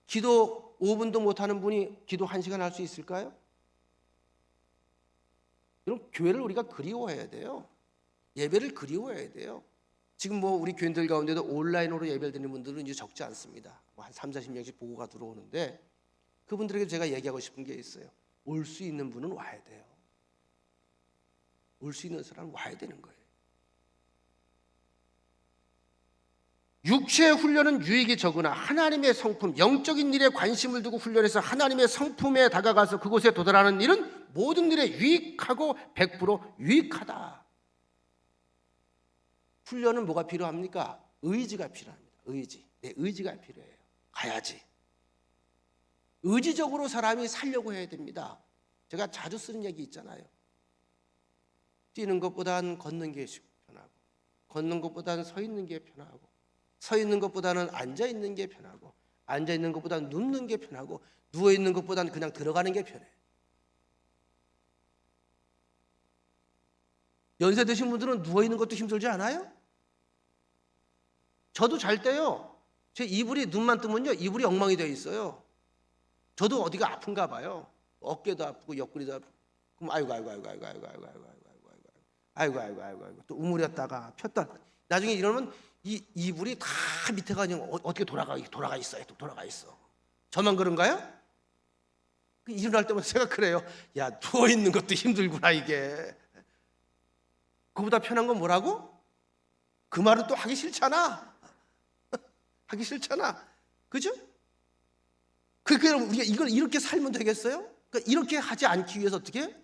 기도 5분도 못하는 분이 기도 1시간 할 수 있을까요? 그럼 교회를 우리가 그리워해야 돼요. 예배를 그리워해야 돼요. 지금 우리 교인들 가운데도 온라인으로 예배를 드리는 분들은 이제 적지 않습니다. 한 30-40명씩 보고가 들어오는데, 그분들에게 제가 얘기하고 싶은 게 있어요. 올 수 있는 분은 와야 돼요. 올 수 있는 사람은 와야 되는 거예요. 육체의 훈련은 유익이 적으나 하나님의 성품, 영적인 일에 관심을 두고 훈련해서 하나님의 성품에 다가가서 그곳에 도달하는 일은 모든 일에 유익하고 100% 유익하다. 훈련은 뭐가 필요합니까? 의지가 필요합니다. 의지. 내 의지가 필요해요. 가야지. 의지적으로 사람이 살려고 해야 됩니다. 제가 자주 쓰는 얘기 있잖아요. 뛰는 것보다는 걷는 게 편하고, 걷는 것보다는 서 있는 게 편하고, 서 있는 것보다는 앉아 있는 게 편하고, 앉아 있는 것보다는 눕는 게 편하고, 누워 있는 것보다는 그냥 들어가는 게 편해. 연세 드신 분들은 누워 있는 것도 힘들지 않아요? 저도 잘 때요, 제 이불이 눈만 뜨면요 이불이 엉망이 되어 있어요. 저도 어디가 아픈가 봐요. 어깨도 아프고 옆구리도 아프고. 그럼 아이고 또 우물였다가 폈다. 나중에 이러면 이 이불이 다 밑에가 그냥 어떻게 돌아가 있어요. 또 돌아가 있어. 저만 그런가요? 일어날 때마다 제가 그래요. 야, 누워 있는 것도 힘들구나 이게. 그보다 편한 건 뭐라고? 그 말은 또 하기 싫잖아. 하기 싫잖아. 그죠? 그러니까 우리가 이걸 이렇게 살면 되겠어요? 그러니까 이렇게 하지 않기 위해서 어떻게?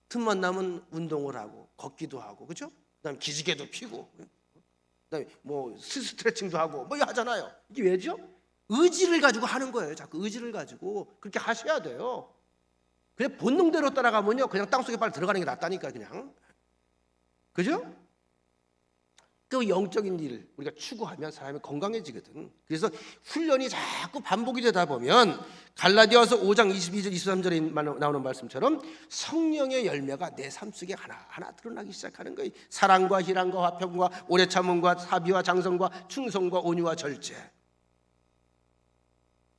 틈만 나면 운동을 하고 걷기도 하고, 그죠? 그다음에 기지개도 피고, 그다음에 뭐 스트레칭도 하고 뭐 하잖아요. 이게 왜죠? 의지를 가지고 하는 거예요. 자꾸 의지를 가지고 그렇게 하셔야 돼요. 그래 본능대로 따라가면요 그냥 땅속에 빨리 들어가는 게 낫다니까 그냥. 그죠? 그 영적인 일을 우리가 추구하면 사람이 건강해지거든. 그래서 훈련이 자꾸 반복이 되다 보면 갈라디아서 5장 22절 23절에 나오는 말씀처럼 성령의 열매가 내 삶 속에 하나하나 드러나기 시작하는 거예요. 사랑과 희랑과 화평과 오래 참음과 사비와 장성과 충성과 온유와 절제.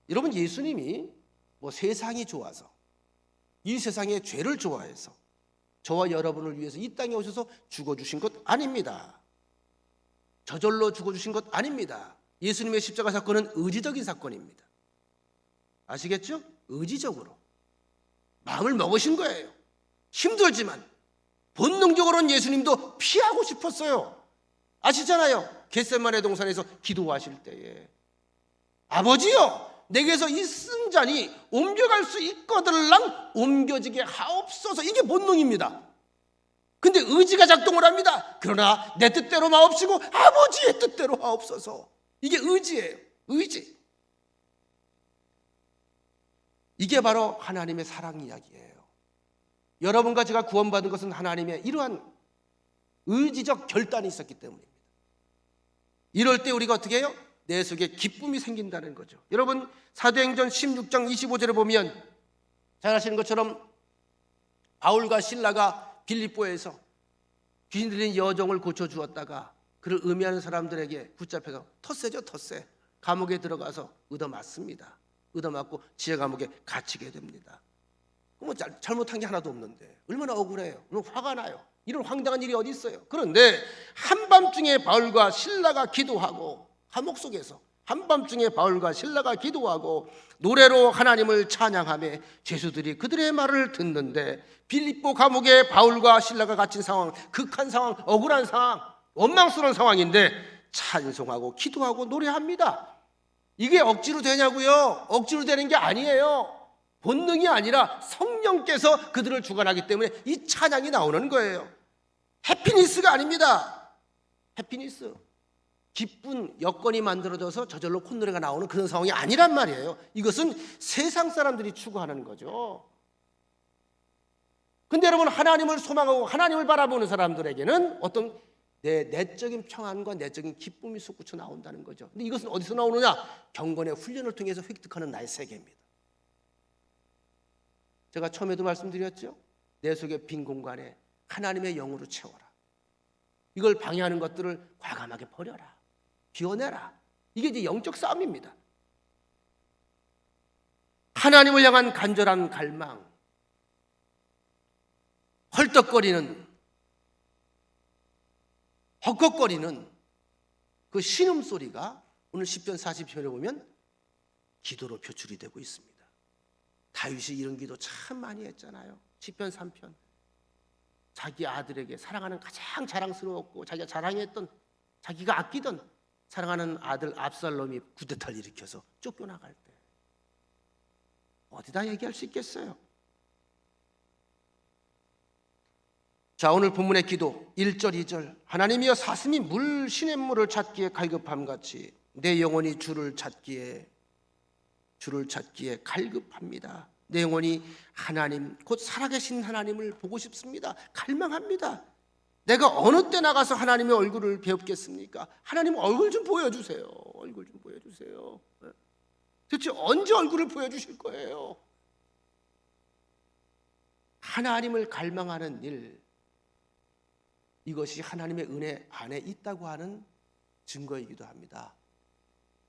여러분, 예수님이 뭐 세상이 좋아서, 이 세상의 죄를 좋아해서 저와 여러분을 위해서 이 땅에 오셔서 죽어주신 것 아닙니다. 저절로 죽어주신 것 아닙니다. 예수님의 십자가 사건은 의지적인 사건입니다. 아시겠죠? 의지적으로 마음을 먹으신 거예요. 힘들지만 본능적으로는 예수님도 피하고 싶었어요. 아시잖아요. 겟세마네 동산에서 기도하실 때에 아버지요, 내게서 이 승잔이 옮겨갈 수 있거들랑 옮겨지게 하옵소서. 이게 본능입니다. 근데 의지가 작동을 합니다. 그러나 내 뜻대로 마옵시고 아버지의 뜻대로 하옵소서. 이게 의지예요. 의지. 이게 바로 하나님의 사랑 이야기예요. 여러분과 제가 구원받은 것은 하나님의 이러한 의지적 결단이 있었기 때문입니다. 이럴 때 우리가 어떻게 해요? 내 속에 기쁨이 생긴다는 거죠. 여러분, 사도행전 16장 25절에 보면 잘 아시는 것처럼 바울과 실라가 빌립보에서 귀신 들린 여종을 고쳐주었다가 그를 음해하는 사람들에게 붙잡혀서 텃세죠, 텃세. 감옥에 들어가서 얻어맞습니다. 얻어맞고 지하 감옥에 갇히게 됩니다. 뭐 잘못한 게 하나도 없는데 얼마나 억울해요. 얼마나 화가 나요. 이런 황당한 일이 어디 있어요. 그런데 한밤중에 바울과 실라가 기도하고, 감옥 속에서 한밤중에 바울과 실라가 기도하고 노래로 하나님을 찬양하며 죄수들이 그들의 말을 듣는데, 빌립보 감옥에 바울과 실라가 갇힌 상황, 극한 상황, 억울한 상황, 원망스러운 상황인데 찬송하고 기도하고 노래합니다. 이게 억지로 되냐고요? 억지로 되는 게 아니에요. 본능이 아니라 성령께서 그들을 주관하기 때문에 이 찬양이 나오는 거예요. 해피니스가 아닙니다. 해피니스, 기쁜 여건이 만들어져서 저절로 콧노래가 나오는 그런 상황이 아니란 말이에요. 이것은 세상 사람들이 추구하는 거죠. 근데 여러분, 하나님을 소망하고 하나님을 바라보는 사람들에게는 어떤 내적인 평안과 내적인 기쁨이 솟구쳐 나온다는 거죠. 근데 이것은 어디서 나오느냐? 경건의 훈련을 통해서 획득하는 나의 세계입니다. 제가 처음에도 말씀드렸죠. 내 속의 빈 공간에 하나님의 영으로 채워라. 이걸 방해하는 것들을 과감하게 버려라. 비워내라. 이게 이제 영적 싸움입니다. 하나님을 향한 간절한 갈망, 헐떡거리는, 헉헉거리는 그 신음소리가 오늘 시편 40편에 보면 기도로 표출이 되고 있습니다. 다윗이 이런 기도 참 많이 했잖아요. 시편 3편. 자기 아들에게 사랑하는 가장 자랑스러웠고 자기가 자랑했던, 자기가 아끼던 사랑하는 아들 압살롬이 쿠데타를 일으켜서 쫓겨나갈 때 어디다 얘기할 수 있겠어요? 자, 오늘 본문의 기도 1절 2절 하나님이여 사슴이 물 시냇물을 찾기에 갈급함같이 내 영혼이 주를 찾기에 갈급합니다. 내 영혼이 하나님 곧 살아계신 하나님을 보고 싶습니다. 갈망합니다. 내가 어느 때 나가서 하나님의 얼굴을 배웁겠습니까? 하나님 얼굴 좀 보여주세요. 얼굴 좀 보여주세요. 도대체 언제 얼굴을 보여주실 거예요? 하나님을 갈망하는 일, 이것이 하나님의 은혜 안에 있다고 하는 증거이기도 합니다.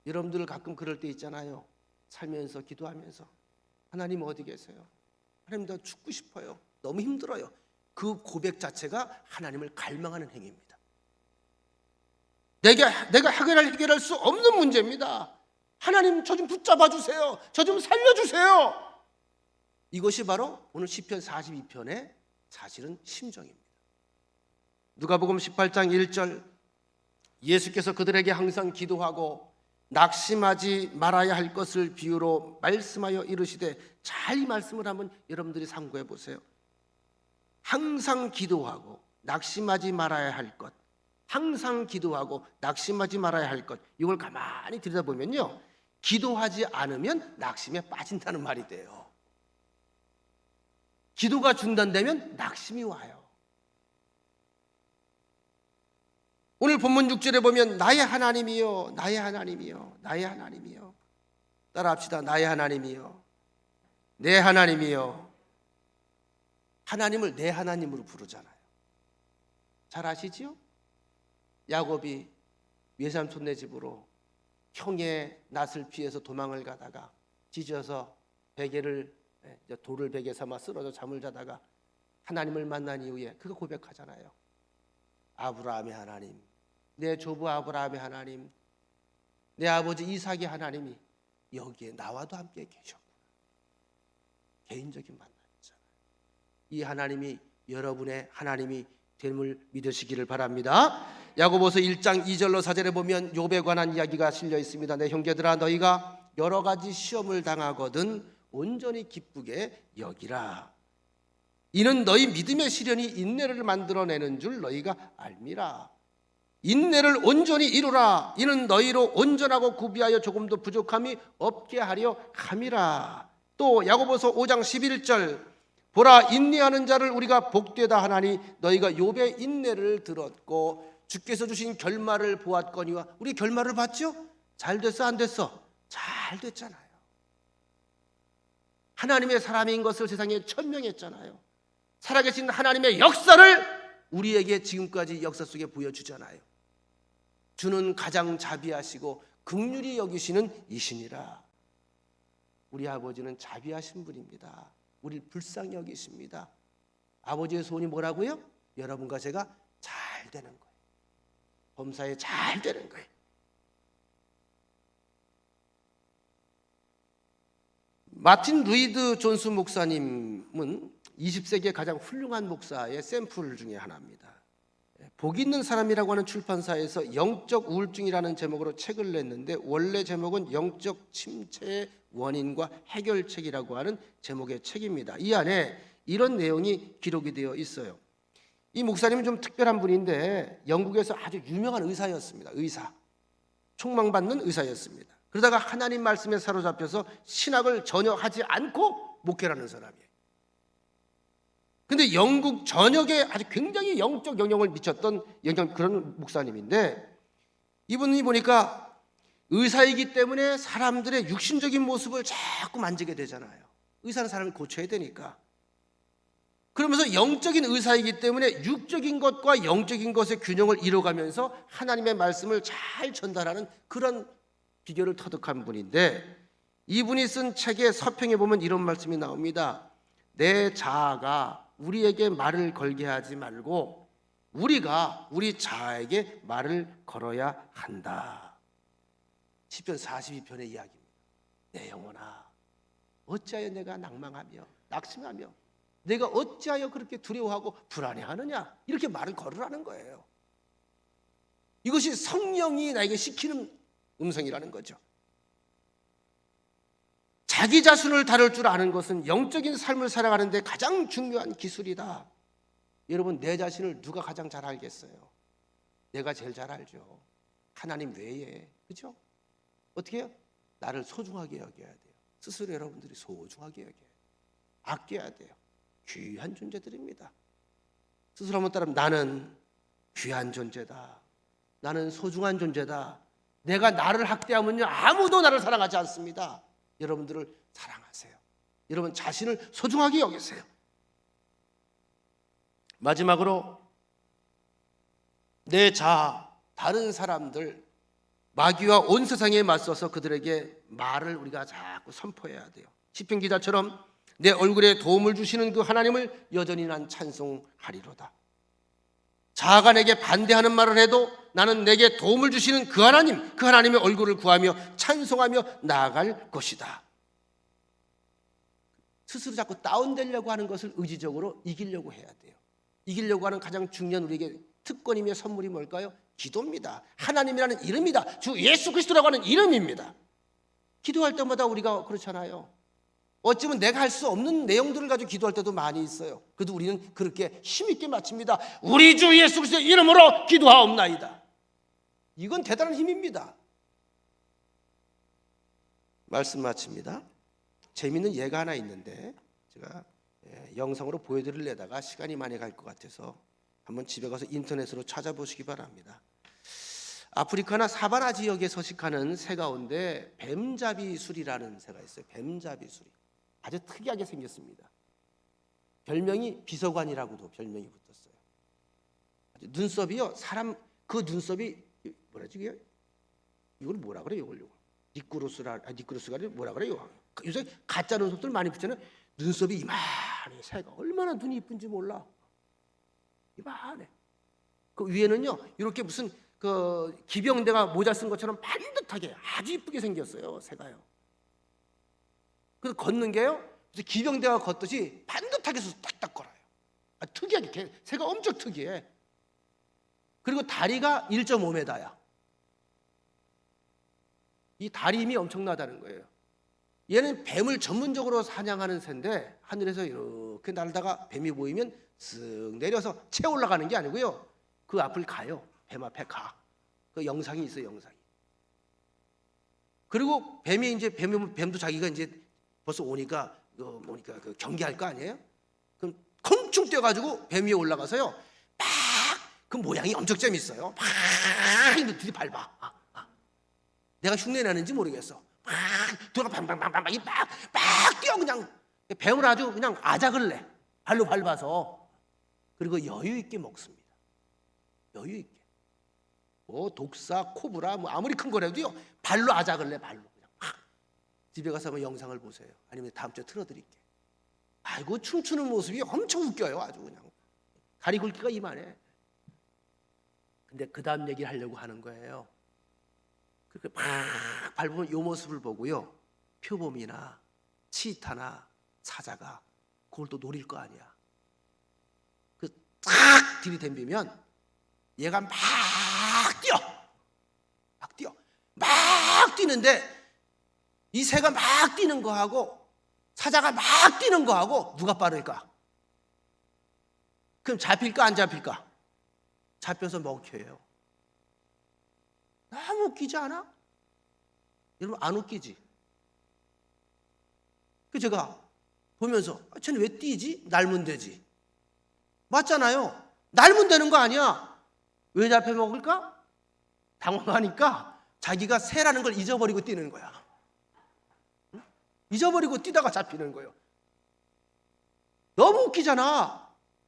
여러분들 가끔 그럴 때 있잖아요. 살면서 기도하면서 하나님 어디 계세요? 하나님 나 죽고 싶어요. 너무 힘들어요. 그 고백 자체가 하나님을 갈망하는 행위입니다. 내가 해결할 수 없는 문제입니다. 하나님 저 좀 붙잡아 주세요. 저 좀 살려주세요. 이것이 바로 오늘 시편 42편의 사실은 심정입니다. 누가복음 18장 1절 예수께서 그들에게 항상 기도하고 낙심하지 말아야 할 것을 비유로 말씀하여 이르시되, 잘 이 말씀을 한번 여러분들이 상고해 보세요. 항상 기도하고 낙심하지 말아야 할 것, 항상 기도하고 낙심하지 말아야 할 것, 이걸 가만히 들여다보면요, 기도하지 않으면 낙심에 빠진다는 말이 돼요. 기도가 중단되면 낙심이 와요. 오늘 본문 6절에 보면 나의 하나님이요 나의 하나님이요 나의 하나님이요, 따라합시다. 나의 하나님이요 내 하나님이요. 하나님을 내 하나님으로 부르잖아요. 잘 아시지요? 야곱이 외삼촌네 집으로 형의 낯을 피해서 도망을 가다가 찢어서 돌을 베개 삼아 쓰러져 잠을 자다가 하나님을 만난 이후에 그가 고백하잖아요. 아브라함의 하나님, 내 조부 아브라함의 하나님, 내 아버지 이삭의 하나님이 여기에 나와도 함께 계셨구나. 개인적인 만남이잖아요. 이 하나님이 여러분의 하나님이 됨을 믿으시기를 바랍니다. 야고보서 1장 2절로 4절에 보면 욥에 관한 이야기가 실려 있습니다. 내 형제들아, 너희가 여러 가지 시험을 당하거든 온전히 기쁘게 여기라. 이는 너희 믿음의 시련이 인내를 만들어내는 줄 너희가 알미라. 인내를 온전히 이루라. 이는 너희로 온전하고 구비하여 조금도 부족함이 없게 하려 함이라. 또 야고보서 5장 11절 보라, 인내하는 자를 우리가 복되다 하나니 너희가 욥의 인내를 들었고 주께서 주신 결말을 보았거니와. 우리 결말을 봤죠? 잘 됐어 안 됐어? 잘 됐잖아요. 하나님의 사람인 것을 세상에 천명했잖아요. 살아계신 하나님의 역사를 우리에게 지금까지 역사 속에 보여주잖아요. 주는 가장 자비하시고 긍휼히 여기시는 이시니라. 우리 아버지는 자비하신 분입니다. 우리를 불쌍히 여기십니다. 아버지의 소원이 뭐라고요? 여러분과 제가 잘 되는 거예요. 범사에 잘 되는 거예요. 마틴 루이드 존스 목사님은 20세기의 가장 훌륭한 목사의 샘플 중에 하나입니다. 복 있는 사람이라고 하는 출판사에서 영적 우울증이라는 제목으로 책을 냈는데 원래 제목은 영적 침체의 원인과 해결책이라고 하는 제목의 책입니다. 이 안에 이런 내용이 기록이 되어 있어요. 이 목사님은 좀 특별한 분인데 영국에서 아주 유명한 의사였습니다. 의사, 총망받는 의사였습니다. 그러다가 하나님 말씀에 사로잡혀서 신학을 전혀 하지 않고 목회를 하는 사람이에요. 근데 영국 전역에 아주 굉장히 영적 영향을 미쳤던 그런 목사님인데, 이분이 보니까 의사이기 때문에 사람들의 육신적인 모습을 자꾸 만지게 되잖아요. 의사는 사람을 고쳐야 되니까. 그러면서 영적인 의사이기 때문에 육적인 것과 영적인 것의 균형을 이뤄가면서 하나님의 말씀을 잘 전달하는 그런 비결을 터득한 분인데, 이분이 쓴 책의 서평에 보면 이런 말씀이 나옵니다. 내 자아가 우리에게 말을 걸게 하지 말고 우리가 우리 자아에게 말을 걸어야 한다. 시편 42편의 이야기입니다. 내 영혼아, 어찌하여 내가 낭망하며 낙심하며 내가 어찌하여 그렇게 두려워하고 불안해하느냐, 이렇게 말을 걸으라는 거예요. 이것이 성령이 나에게 시키는 음성이라는 거죠. 자기 자신을 다룰 줄 아는 것은 영적인 삶을 살아가는 데 가장 중요한 기술이다. 여러분, 내 자신을 누가 가장 잘 알겠어요? 내가 제일 잘 알죠. 하나님 외에. 그렇죠? 어떻게 해요? 나를 소중하게 여겨야 돼요. 스스로 여러분들이 소중하게 여겨야 돼요. 아껴야 돼요. 귀한 존재들입니다. 스스로 한번 따라하면 나는 귀한 존재다. 나는 소중한 존재다. 내가 나를 학대하면요, 아무도 나를 사랑하지 않습니다. 여러분들을 사랑하세요. 여러분 자신을 소중하게 여기세요. 마지막으로 내 자아, 다른 사람들, 마귀와 온 세상에 맞서서 그들에게 말을 우리가 자꾸 선포해야 돼요. 시편 기자처럼 내 얼굴에 도움을 주시는 그 하나님을 여전히 난 찬송하리로다. 자아가 내게 반대하는 말을 해도 나는 내게 도움을 주시는 그 하나님, 그 하나님의 얼굴을 구하며 찬송하며 나아갈 것이다. 스스로 자꾸 다운되려고 하는 것을 의지적으로 이기려고 해야 돼요. 이기려고 하는 가장 중요한 우리에게 특권이며 선물이 뭘까요? 기도입니다. 하나님이라는 이름이다. 주 예수 그리스도라고 하는 이름입니다. 기도할 때마다 우리가 그렇잖아요. 어쩌면 내가 할 수 없는 내용들을 가지고 기도할 때도 많이 있어요. 그래도 우리는 그렇게 힘있게 마칩니다. 우리 주 예수 그리스도의 이름으로 기도하옵나이다. 이건 대단한 힘입니다. 말씀 마칩니다. 재미있는 예가 하나 있는데 제가 영상으로 보여드리려다가 시간이 많이 갈 것 같아서 한번 집에 가서 인터넷으로 찾아보시기 바랍니다. 아프리카나 사바나 지역에 서식하는 새 가운데 뱀잡이술이라는 새가 있어요. 뱀잡이술이 아주 특이하게 생겼습니다. 별명이 비서관이라고도 별명이 붙었어요. 눈썹이요, 사람 그 눈썹이 뭐라지? 이걸 뭐라 그래요? 이걸 니크로스가 뭐라 그래요? 요새 가짜 눈썹들 많이 붙잖아요. 눈썹이 이만해. 새가 얼마나 눈이 이쁜지 몰라. 이만해. 그 위에는요, 이렇게 무슨 그 기병대가 모자 쓴 것처럼 반듯하게 아주 이쁘게 생겼어요. 새가요. 그래서 걷는 게요, 그래서 기병대가 걷듯이 반듯하게 해서 딱딱 걸어요. 특이하게, 새가 엄청 특이해. 그리고 다리가 1.5m야. 이 다리 힘이 엄청나다는 거예요. 얘는 뱀을 전문적으로 사냥하는 새인데 하늘에서 이렇게 날다가 뱀이 보이면 쓱 내려서 채 올라가는 게 아니고요, 그 앞을 가요. 뱀 앞에 가. 그 영상이 있어요, 영상이. 그리고 뱀이 이제 뱀도 자기가 이제 벌써 오니까 그 경계할 거 아니에요? 그럼 콩충 뛰어가지고 뱀 위에 올라가서요, 막 그 모양이 엄청 재밌어요. 막 들이 밟아. 내가 흉내 내는지 모르겠어. 막 돌아 팡팡팡팡 막 뛰어. 그냥 뱀을 아주 그냥 아작을 내. 발로 밟아서. 그리고 여유 있게 먹습니다. 여유 있게. 뭐 독사, 코브라 뭐 아무리 큰 거라도요, 발로 아작을 내. 발로 그냥 막. 집에 가서 한번 영상을 보세요. 아니면 다음 주에 틀어드릴게. 아이고, 춤추는 모습이 엄청 웃겨요. 아주 그냥 다리 굵기가 이만해. 근데 그 다음 얘기를 하려고 하는 거예요. 그렇게 막 밟으면 이 모습을 보고요, 표범이나 치타나 사자가 그걸 또 노릴 거 아니야. 그 딱 들이댐비면 얘가 막 뛰어. 막 뛰어. 막 뛰는데 이 새가 막 뛰는 거하고 사자가 막 뛰는 거하고 누가 빠를까? 그럼 잡힐까 안 잡힐까? 잡혀서 먹혀요. 너무 웃기지 않아? 여러분 안 웃기지? 그 제가 보면서 쟤는 왜 뛰지? 날면 되지. 맞잖아요. 날면 되는 거 아니야. 왜 잡혀 먹을까? 당황하니까 자기가 새라는 걸 잊어버리고 뛰는 거야. 응? 잊어버리고 뛰다가 잡히는 거예요. 너무 웃기잖아.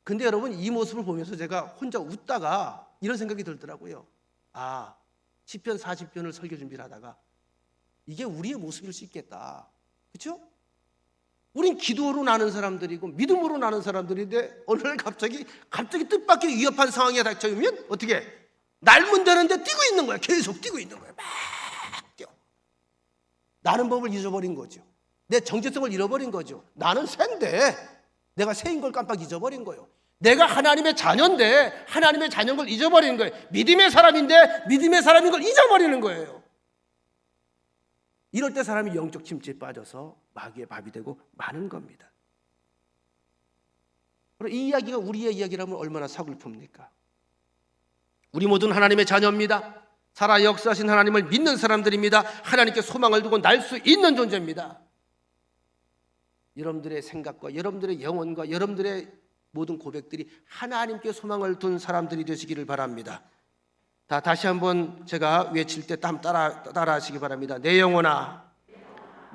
근데 여러분 이 모습을 보면서 제가 혼자 웃다가 이런 생각이 들더라고요. 아, 시편 40편을 설교 준비를 하다가 이게 우리의 모습일 수 있겠다. 그렇죠? 우린 기도로 나는 사람들이고 믿음으로 나는 사람들인데 어느 날 갑자기 뜻밖의 위협한 상황에 닥쳐오면 어떻게 해? 날면 되는데 뛰고 있는 거야. 계속 뛰고 있는 거야. 막 뛰어. 나는 법을 잊어버린 거죠. 내 정체성을 잃어버린 거죠. 나는 새인데 내가 새인 걸 깜빡 잊어버린 거예요. 내가 하나님의 자녀인데 하나님의 자녀인 걸 잊어버리는 거예요. 믿음의 사람인데 믿음의 사람인 걸 잊어버리는 거예요. 이럴 때 사람이 영적 침체에 빠져서 마귀의 밥이 되고 마는 겁니다. 그럼 이 이야기가 우리의 이야기라면 얼마나 서글픕니까? 우리 모두는 하나님의 자녀입니다. 살아 역사하신 하나님을 믿는 사람들입니다. 하나님께 소망을 두고 날 수 있는 존재입니다. 여러분들의 생각과 여러분들의 영혼과 여러분들의 모든 고백들이 하나님께 소망을 둔 사람들이 되시기를 바랍니다. 다시 한번 제가 외칠 때 따라하시기 바랍니다. 내 영혼아,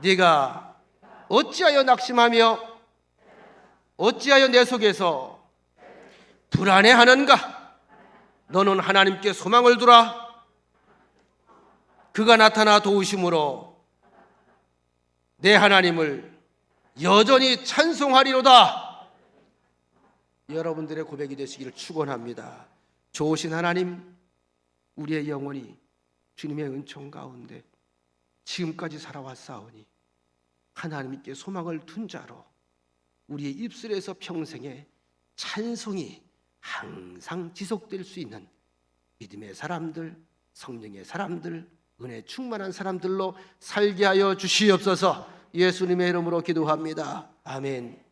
네가 어찌하여 낙심하며 어찌하여 내 속에서 불안해하는가? 너는 하나님께 소망을 두라. 그가 나타나 도우심으로 내 하나님을 여전히 찬송하리로다. 여러분들의 고백이 되시기를 축원합니다. 좋으신 하나님, 우리의 영혼이 주님의 은총 가운데 지금까지 살아왔사오니 하나님께 소망을 둔 자로 우리의 입술에서 평생에 찬송이 항상 지속될 수 있는 믿음의 사람들, 성령의 사람들, 은혜 충만한 사람들로 살게 하여 주시옵소서. 예수님의 이름으로 기도합니다. 아멘.